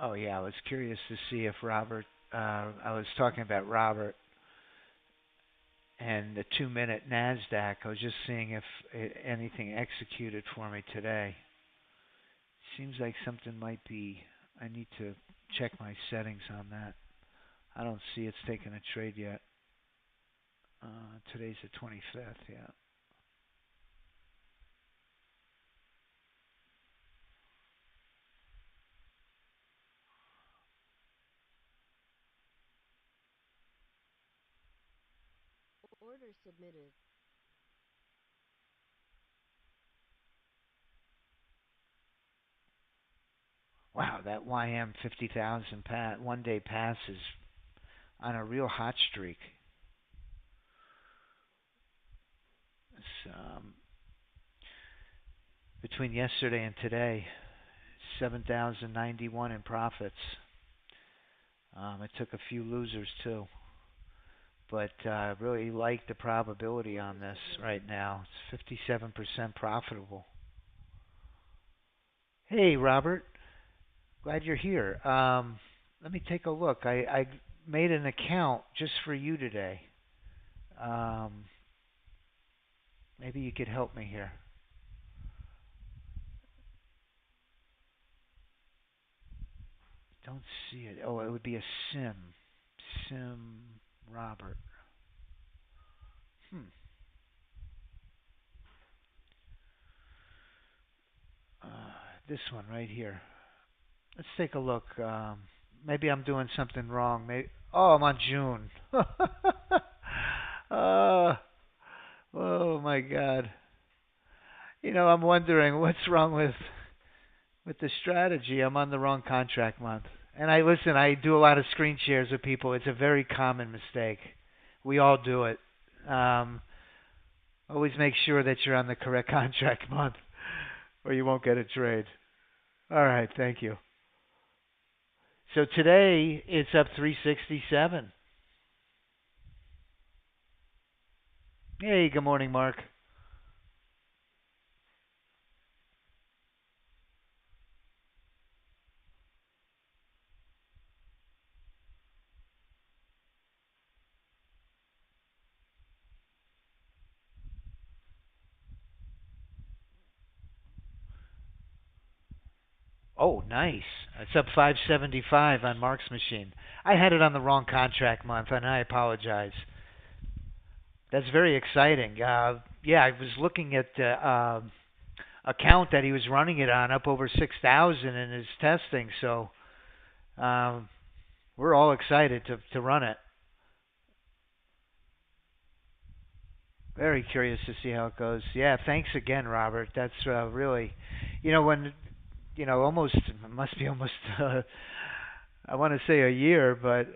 Oh yeah, I was curious to see if Robert. I was talking about Robert and the 2-minute Nasdaq. I was just seeing if anything executed for me today. Seems like something might be. I need to check my settings on that. I don't see it's taken a trade yet. Today's the 25th. Yeah. Order submitted. Wow, that YM 50,000 one day pass is on a real hot streak. It's, between yesterday and today, 7,091 in profits. I took a few losers too, but I really like the probability on this right now. It's 57% profitable. Hey, Robert, glad you're here. Let me take a look. I made an account just for you today. Maybe you could help me here. Don't see it. Oh, it would be a Sim. Sim Robert. Uh, this one right here. Let's take a look. Maybe I'm doing something wrong. Maybe. Oh, I'm on June. uh, oh my God. I'm wondering what's wrong with the strategy. I'm on the wrong contract month. And I do a lot of screen shares with people. It's a very common mistake. We all do it. Um, Always make sure that you're on the correct contract month, or you won't get a trade. All right, thank you. So today it's up 367. Hey, good morning, Mark. Oh, nice. It's up 575 on Mark's machine. I had it on the wrong contract month, and I apologize. That's very exciting. Yeah, I was looking at the account that he was running it on, up over 6,000 in his testing. So um, we're all excited to run it. Very curious to see how it goes. Yeah, thanks again, Robert. That's really, when almost it must be almost I want to say a year, but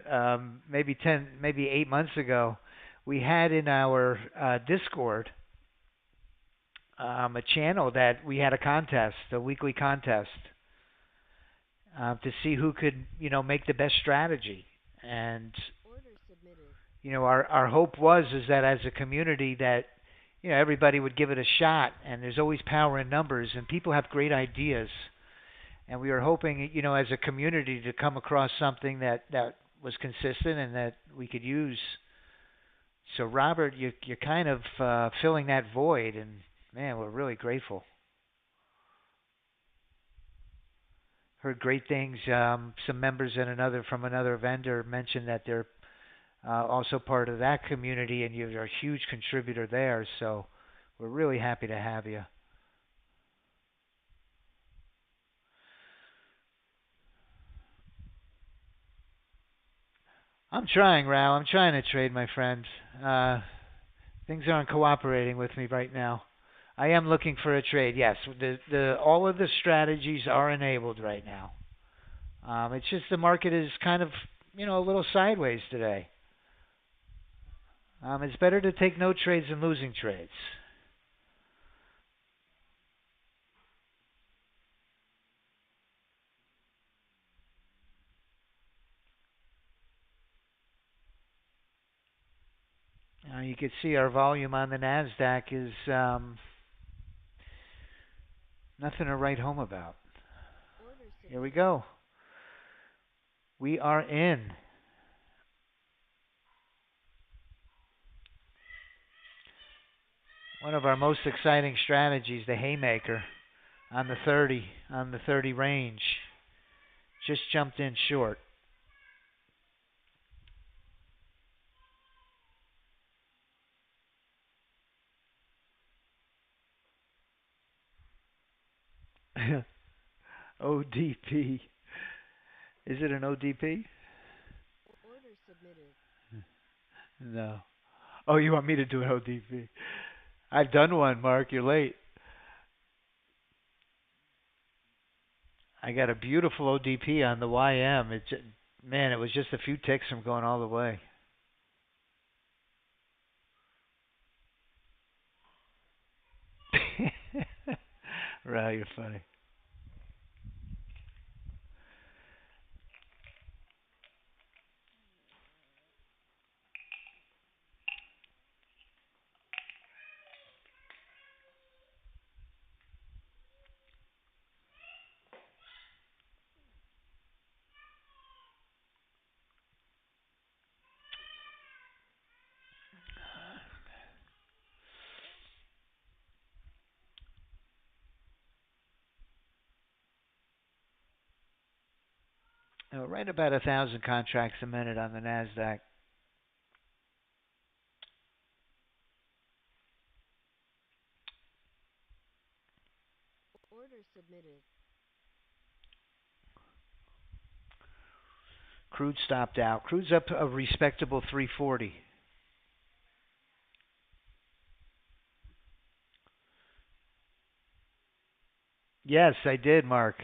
maybe 10, maybe 8 months ago, we had in our Discord a channel that we had a contest, a weekly contest, to see who could make the best strategy. And Order submitted. our hope was is that as a community that everybody would give it a shot, and there's always power in numbers, and people have great ideas. And we were hoping, as a community to come across something that was consistent and that we could use. So, Robert, you're kind of filling that void, and man, we're really grateful. Heard great things. Some members from another vendor mentioned that they're also part of that community, and you're a huge contributor there. So, we're really happy to have you. I'm trying, Rao. I'm trying to trade, my friend. Things aren't cooperating with me right now. I am looking for a trade. Yes, the all of the strategies are enabled right now. It's just the market is kind of a little sideways today. It's better to take no trades than losing trades. You can see our volume on the Nasdaq is nothing to write home about. Here we go. We are in. One of our most exciting strategies, the haymaker on the 30 range. Just jumped in short. ODP. Is it an ODP? Order submitted. No. Oh, you want me to do an ODP? I've done one, Mark. You're late. I got a beautiful ODP on the YM. Man, it was just a few ticks from going all the way. Right, you're funny. Right about 1,000 contracts a minute on the Nasdaq. Order submitted. Crude stopped out. Crude's up a respectable 340. Yes, I did, Mark.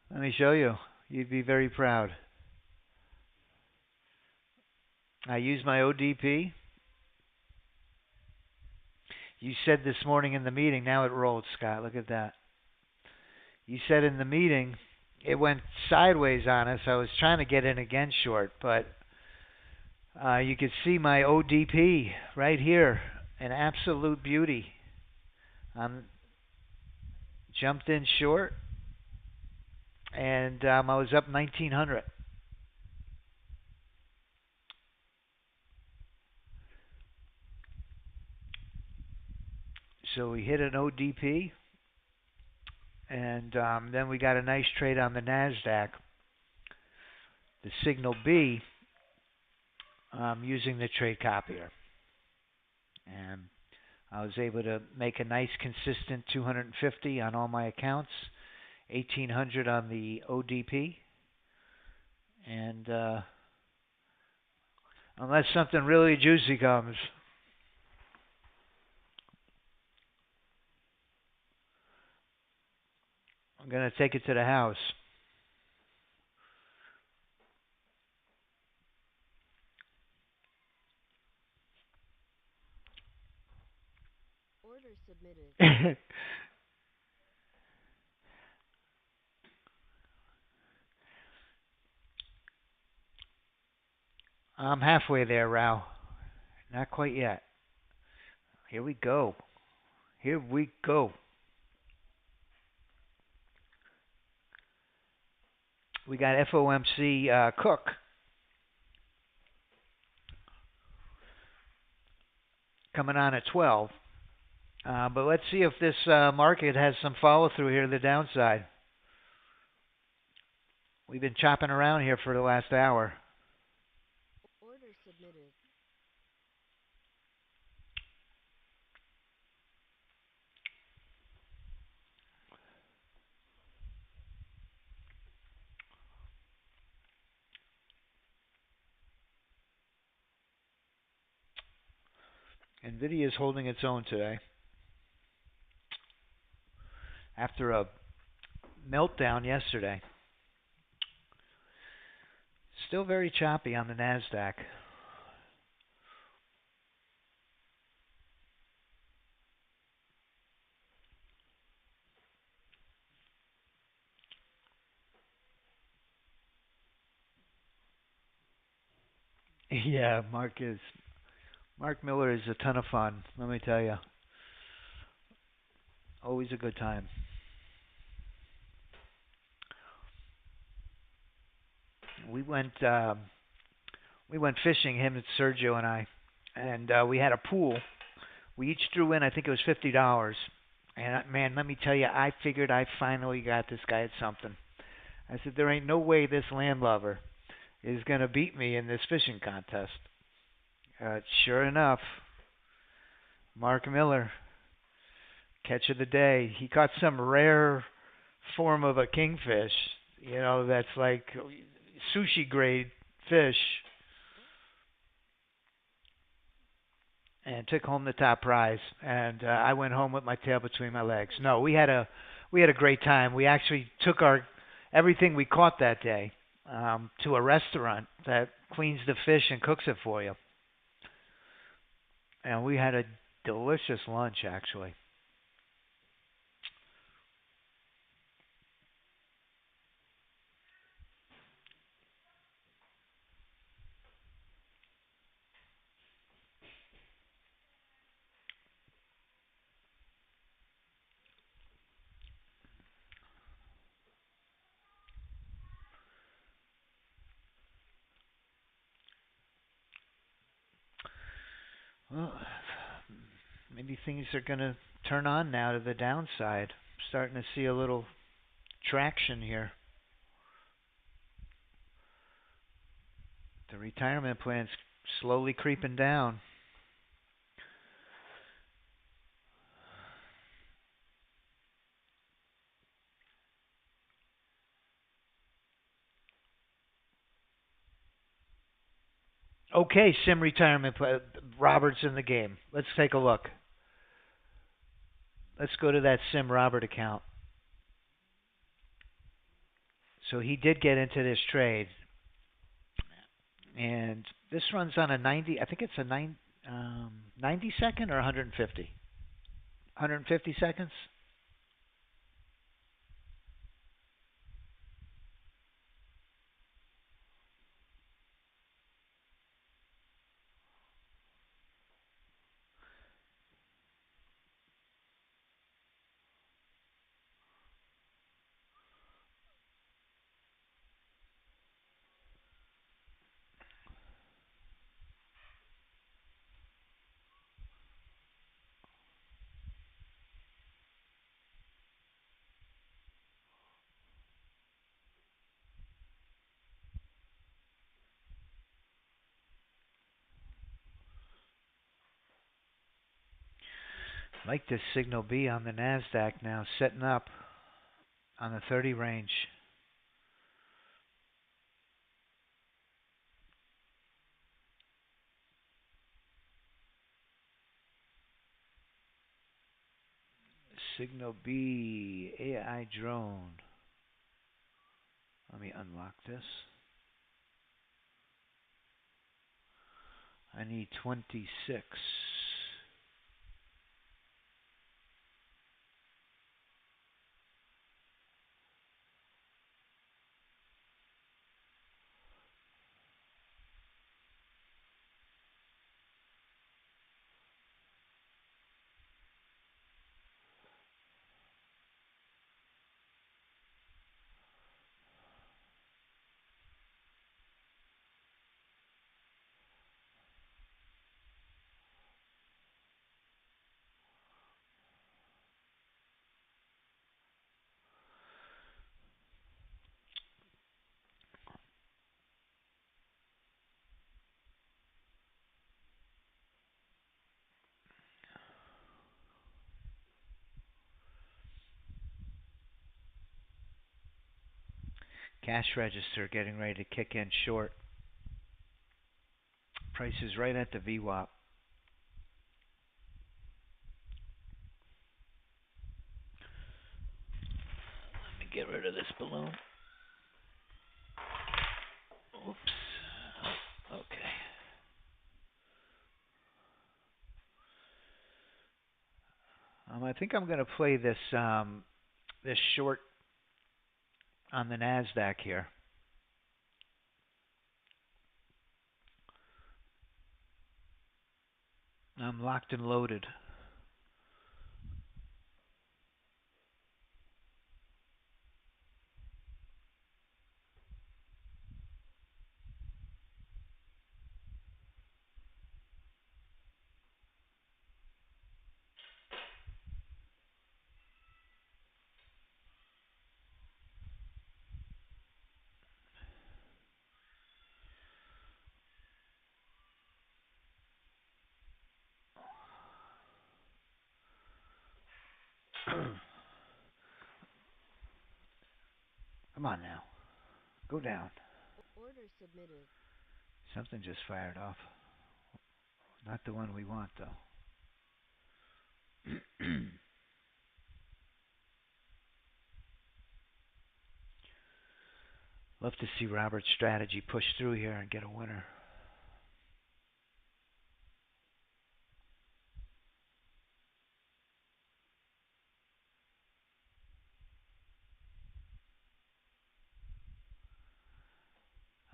Let me show you. You'd be very proud. I used my ODP. You said this morning in the meeting, now it rolled, Scott. Look at that. You said in the meeting it went sideways on us. I was trying to get in again short, but you could see my ODP right here. An absolute beauty. Jumped in short, and I was up 1,900. So we hit an ODP, and then we got a nice trade on the NASDAQ. The signal B, using the trade copier. And I was able to make a nice consistent 250 on all my accounts, 1,800 on the ODP. And unless something really juicy comes, I'm going to take it to the house. Order submitted. I'm halfway there, Rao. Not quite yet. Here we go. Here we go. We got FOMC Cook coming on at 12. But let's see if this market has some follow through here to the downside. We've been chopping around here for the last hour. Order submitted. NVIDIA is holding its own today. After a meltdown yesterday. Still very choppy on the NASDAQ. Yeah, Mark Miller is a ton of fun, let me tell you. Always a good time. We went fishing, him and Sergio and I, and we had a pool. We each threw in, I think it was $50. And man, let me tell you, I figured I finally got this guy at something. I said, there ain't no way this landlubber is going to beat me in this fishing contest. Sure enough, Mark Miller, catch of the day. He caught some rare form of a kingfish, that's like sushi grade fish, and took home the top prize. And I went home with my tail between my legs. No, we had a great time. We actually took everything we caught that day to a restaurant that cleans the fish and cooks it for you. And we had a delicious lunch, actually. Well, maybe things are going to turn on now to the downside. Starting to see a little traction here. The retirement plan's slowly creeping down. Okay, Sim retirement plan. Robert's in the game. Let's take a look. Let's go to that Sim Robert account. So he did get into this trade. And this runs on a 90, I think it's a 90 second or 150? 150 seconds? Like this signal B on the NASDAQ now, setting up on the 30 range. Signal B, AI drone. Let me unlock this. I need 26. Cash register getting ready to kick in short. Price is right at the VWAP. Let me get rid of this balloon. Oops. Oh, okay. I think I'm going to play this this short on the Nasdaq here. I'm locked and loaded. Come on now. Go down. Order submitted. Something just fired off. Not the one we want, though. Love to see Robert's strategy push through here and get a winner.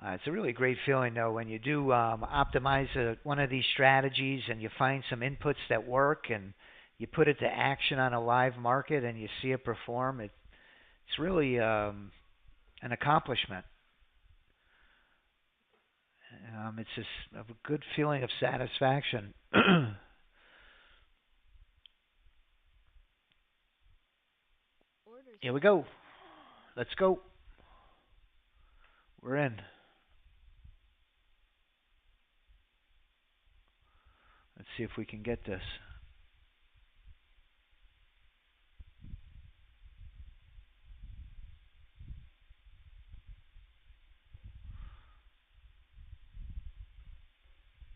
It's a really great feeling, though, when you do optimize one of these strategies and you find some inputs that work and you put it to action on a live market and you see it perform. It's really an accomplishment. It's just a good feeling of satisfaction. Here we go. Let's go. We're in. Let's see if we can get this.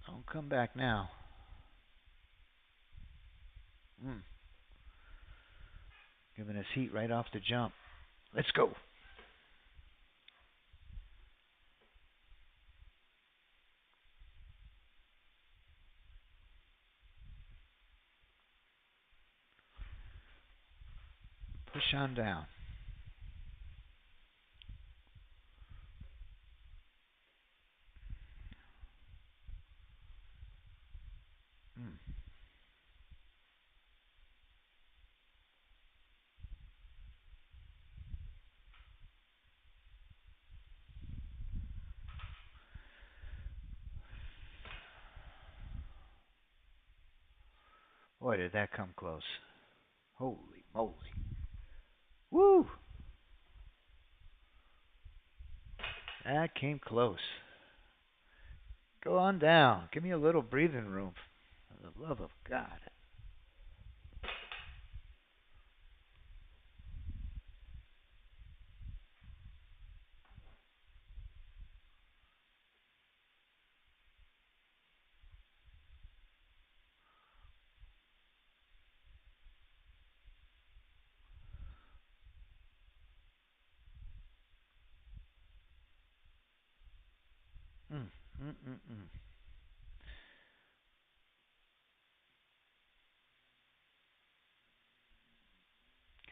Don't come back now. Giving us heat right off the jump. Let's go. Push on down. Boy, did that come close. Holy moly. Woo! That came close. Go on down. Give me a little breathing room. For the love of God.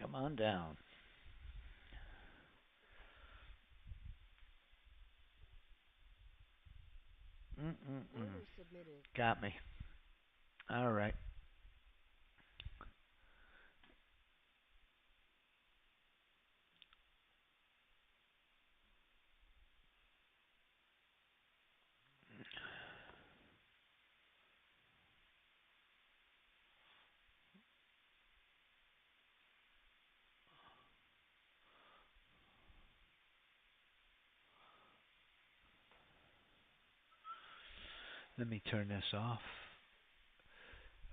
Come on down. Order submitted. Got me. All right. Let me turn this off.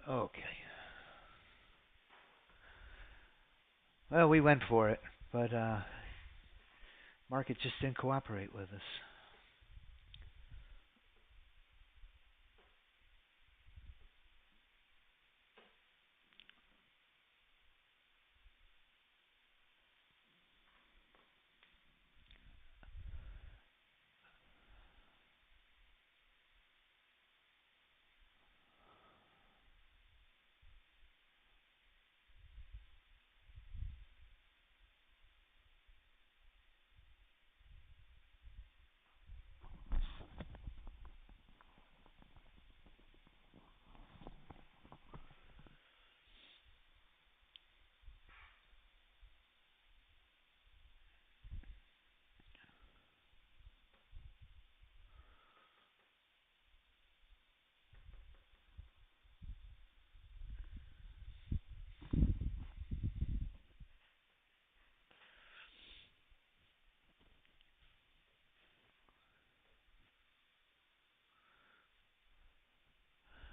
Okay. Well, we went for it, but Market just didn't cooperate with us.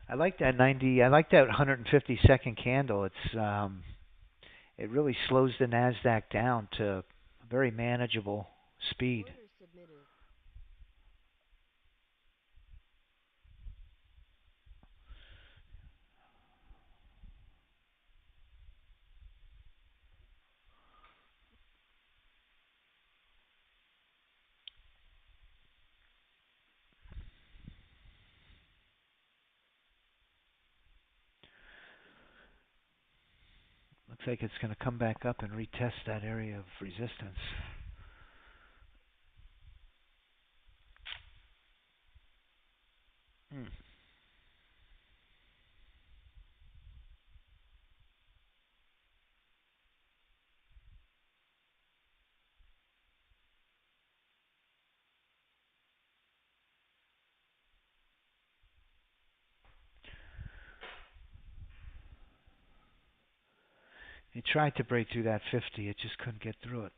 I like that 90. I like that 150-second candle. It really slows the Nasdaq down to a very manageable speed. Order submitted. Looks like it's going to come back up and retest that area of resistance. Hmm. It tried to break through that 50. It just couldn't get through it.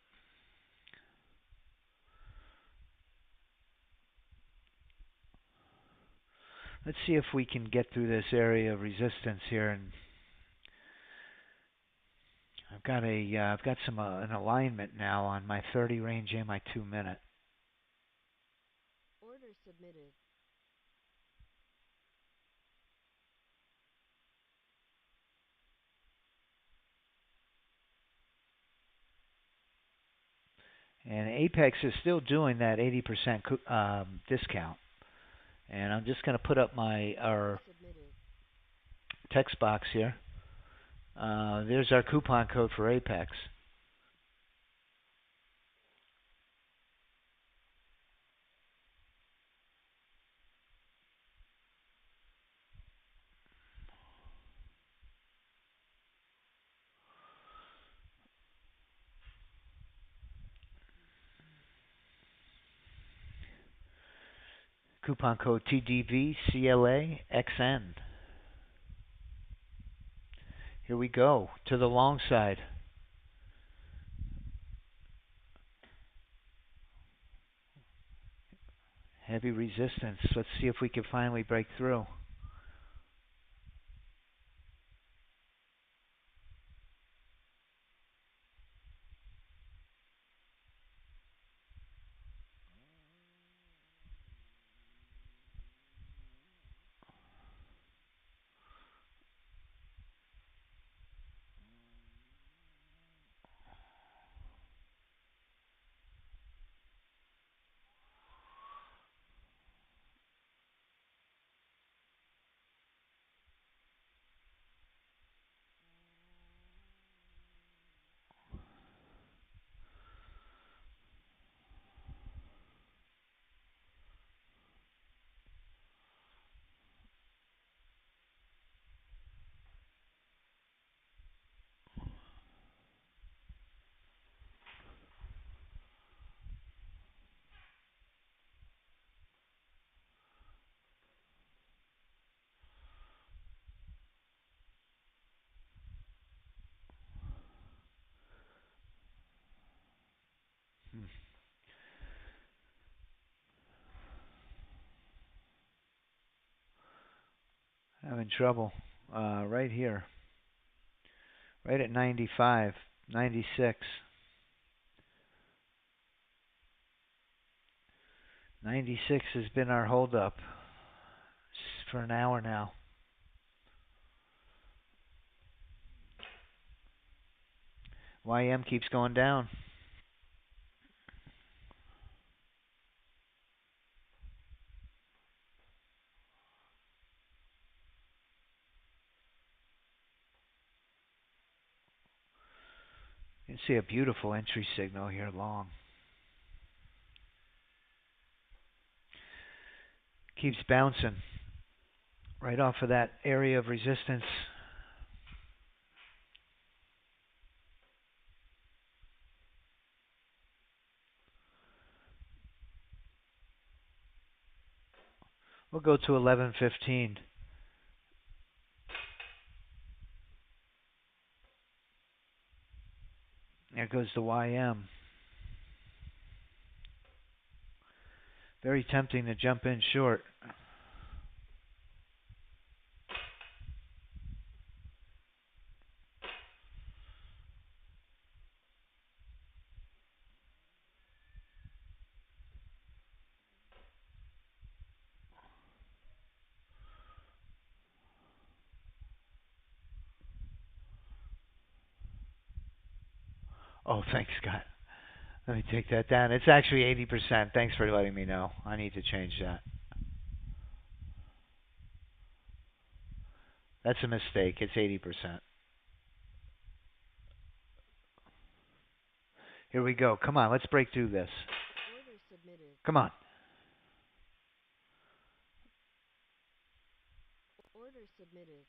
Let's see if we can get through this area of resistance here. And I've got some an alignment now on my 30 range and my 2-minute. Order submitted. And Apex is still doing that 80% discount. And I'm just going to put up our Submitted. text box here. There's our coupon code for Apex. Coupon code TDVCLAXN. Here we go to the long side. Heavy resistance. Let's see if we can finally break through. Having trouble right here. Right at 95, 96. 96 has been our holdup for an hour now. YM keeps going down. You can see a beautiful entry signal here, long. Keeps bouncing right off of that area of resistance. We'll go to 11:15. There goes the YM. Very tempting to jump in short. Oh, thanks, Scott. Let me take that down. It's actually 80%. Thanks for letting me know. I need to change that. That's a mistake. It's 80%. Here we go. Come on, let's break through this. Order submitted. Come on. Order submitted.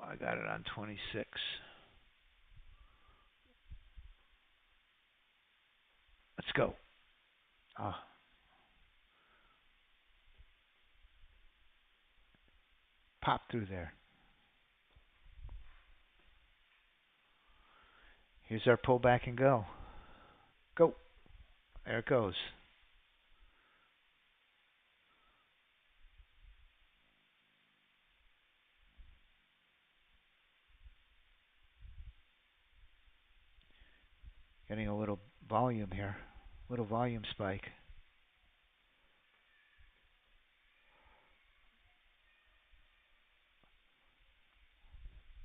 I got it on 26. Let's go. Oh. Pop through there. Here's our pull back and go. Go. There it goes. Getting a little volume here. Little volume spike.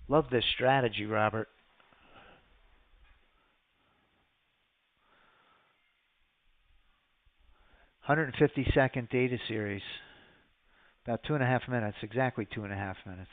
Love this strategy, Robert. $150 data series. About 2.5 minutes. Exactly 2.5 minutes.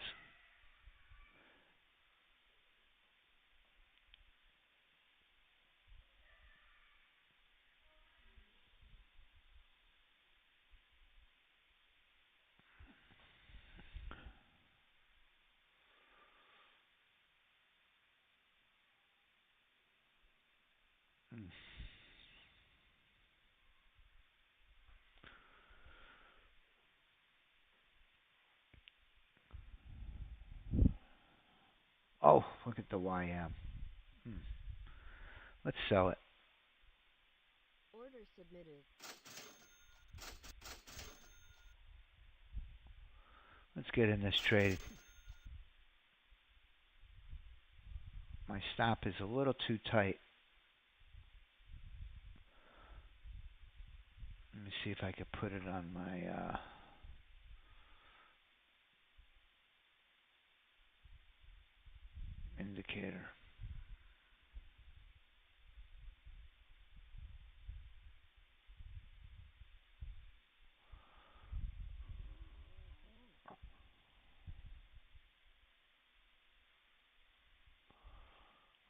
Oh, look at the YM. Let's sell it. Order submitted. Let's get in this trade. My stop is a little too tight. Let me see if I could put it on my indicator.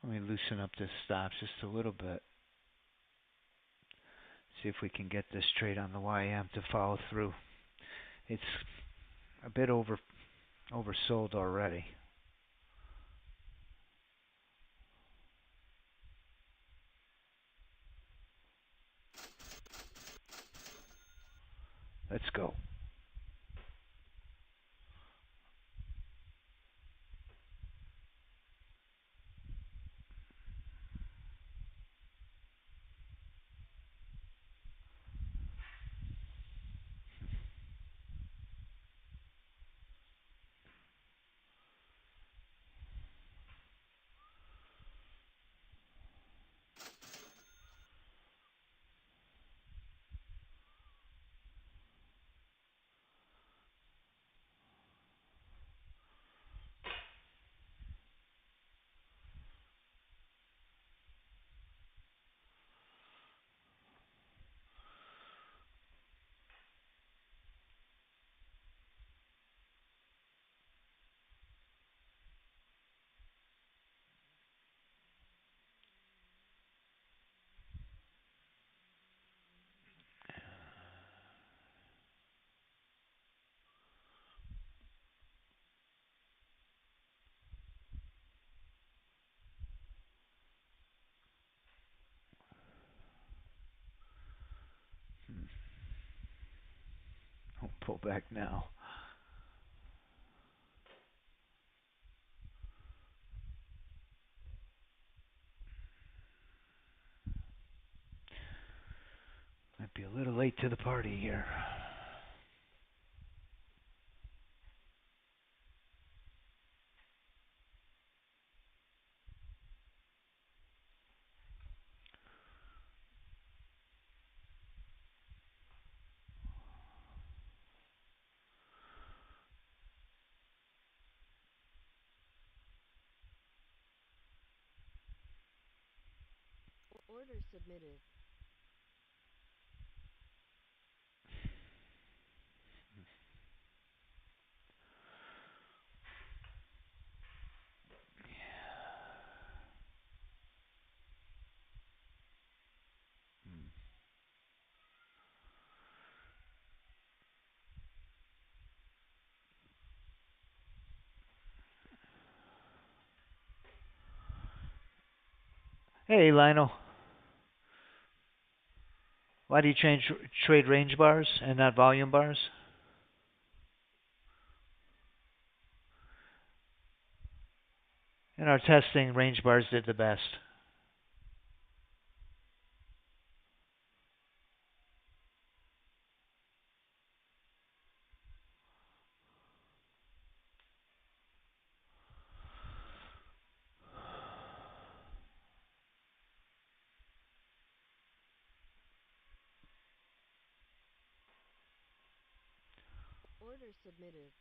Let me loosen up this stop just a little bit. See if we can get this trade on the YM to follow through. It's a bit oversold already. Let's go. Pull back now. Might be a little late to the party here. Order submitted. Hey, Lionel. Why do you trade range bars and not volume bars? In our testing, range bars did the best. Order submitted.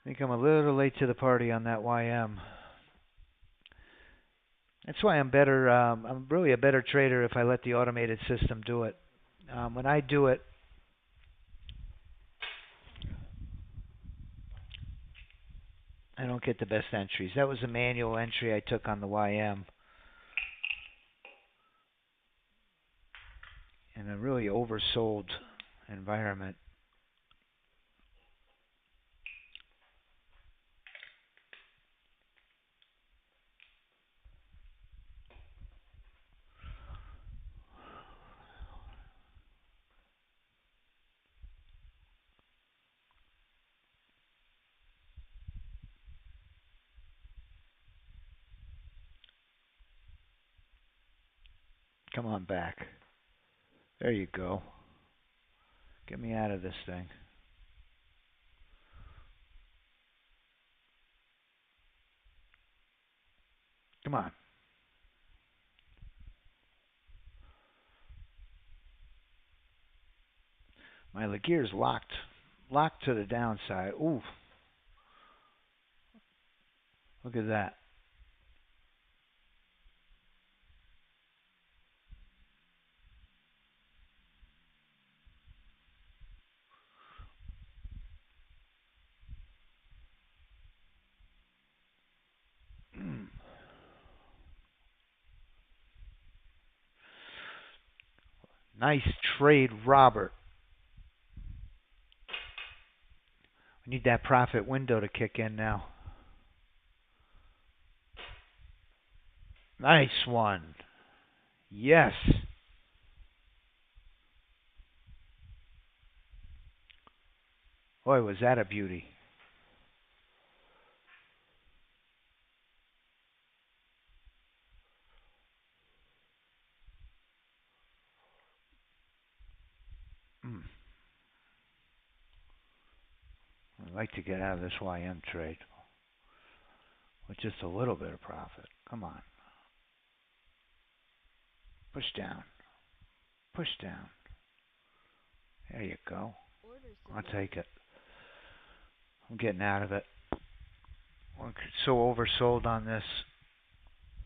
I think I'm a little late to the party on that YM. That's why I'm better. I'm really a better trader if I let the automated system do it. When I do it, I don't get the best entries. That was a manual entry I took on the YM. In a really oversold environment. Come on back. There you go. Get me out of this thing. Come on. My Lagir's locked to the downside. Ooh. Look at that. Nice trade, Robert. We need that profit window to kick in now. Nice one. Yes. Boy, was that a beauty. I'd like to get out of this YM trade with just a little bit of profit. Come on. Push down. Push down. There you go. I'll take it. I'm getting out of it. We're so oversold on this.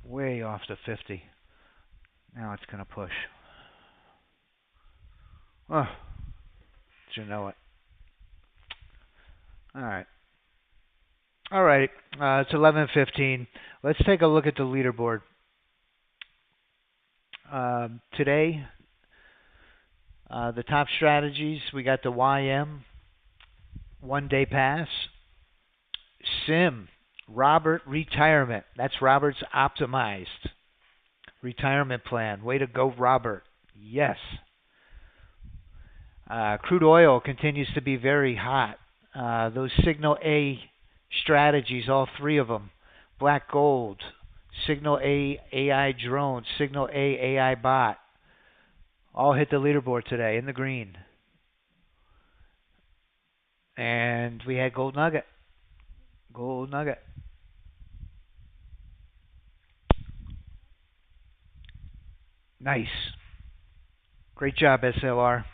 Way off to 50. Now it's going to push. Oh, you know it. All right. All right. It's 11:15. Let's take a look at the leaderboard. Today, the top strategies, we got the YM, 1 day pass, SIM, Robert retirement. That's Robert's optimized retirement plan. Way to go, Robert. Yes. Crude oil continues to be very hot. Those Signal A strategies, all three of them, Black Gold, Signal A AI drone, Signal A AI bot, all hit the leaderboard today in the green. And we had Gold Nugget. Gold Nugget. Nice. Great job, SLR.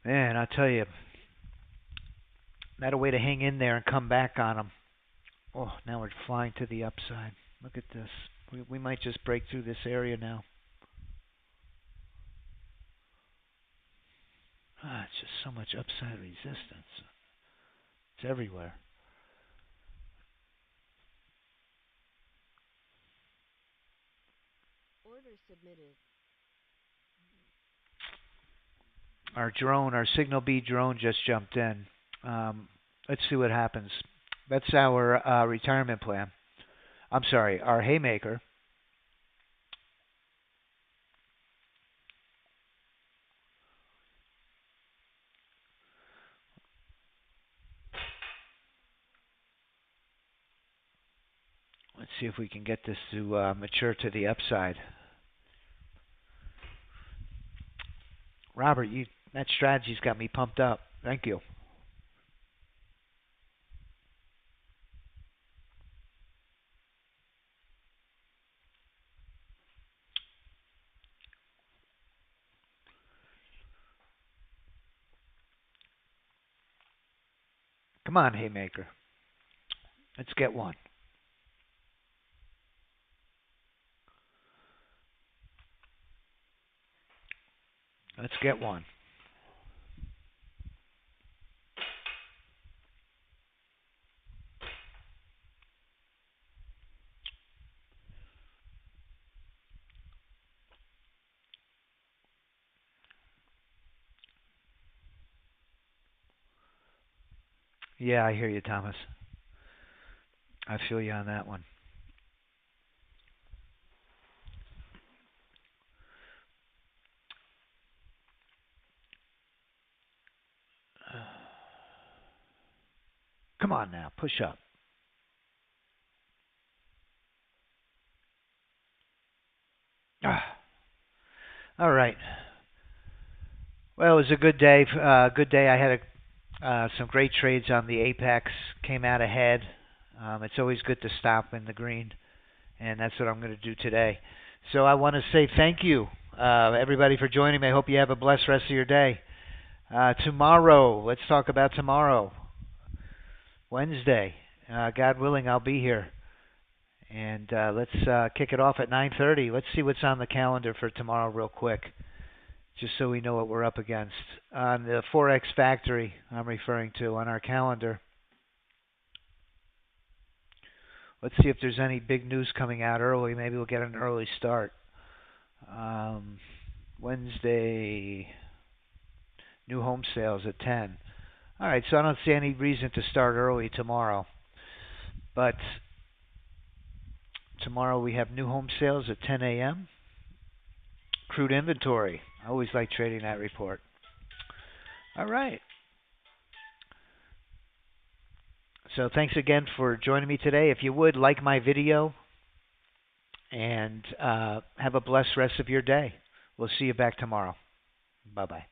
Man, I'll tell you, not a way to hang in there and come back on them. Oh, now we're flying to the upside. Look at this. We might just break through this area now. It's just so much upside resistance. It's everywhere. Order submitted. Our drone, our Signal B drone just jumped in. Let's see what happens. That's our retirement plan. I'm sorry, our haymaker. Let's see if we can get this to mature to the upside. Robert, that strategy's got me pumped up. Thank you. Come on, haymaker. Let's get one. Let's get one. Yeah, I hear you, Thomas. I feel you on that one. Come on now, push up. All right. Well, it was a good day. Good day. I had some great trades on the Apex. Came out ahead. It's always good to stop in the green, and that's what I'm going to do today. So I want to say thank you, everybody, for joining me. I hope you have a blessed rest of your day. Tomorrow, let's talk about tomorrow, Wednesday. God willing, I'll be here. And let's kick it off at 9:30. Let's see what's on the calendar for tomorrow real quick, just so we know what we're up against. On the Forex Factory I'm referring to on our calendar, let's see if there's any big news coming out early. Maybe we'll get an early start. Wednesday, new home sales at 10. All right, so I don't see any reason to start early tomorrow. But tomorrow we have new home sales at 10 a.m. Crude inventory. I always like trading that report. All right. So thanks again for joining me today. If you would, like my video, and have a blessed rest of your day. We'll see you back tomorrow. Bye-bye.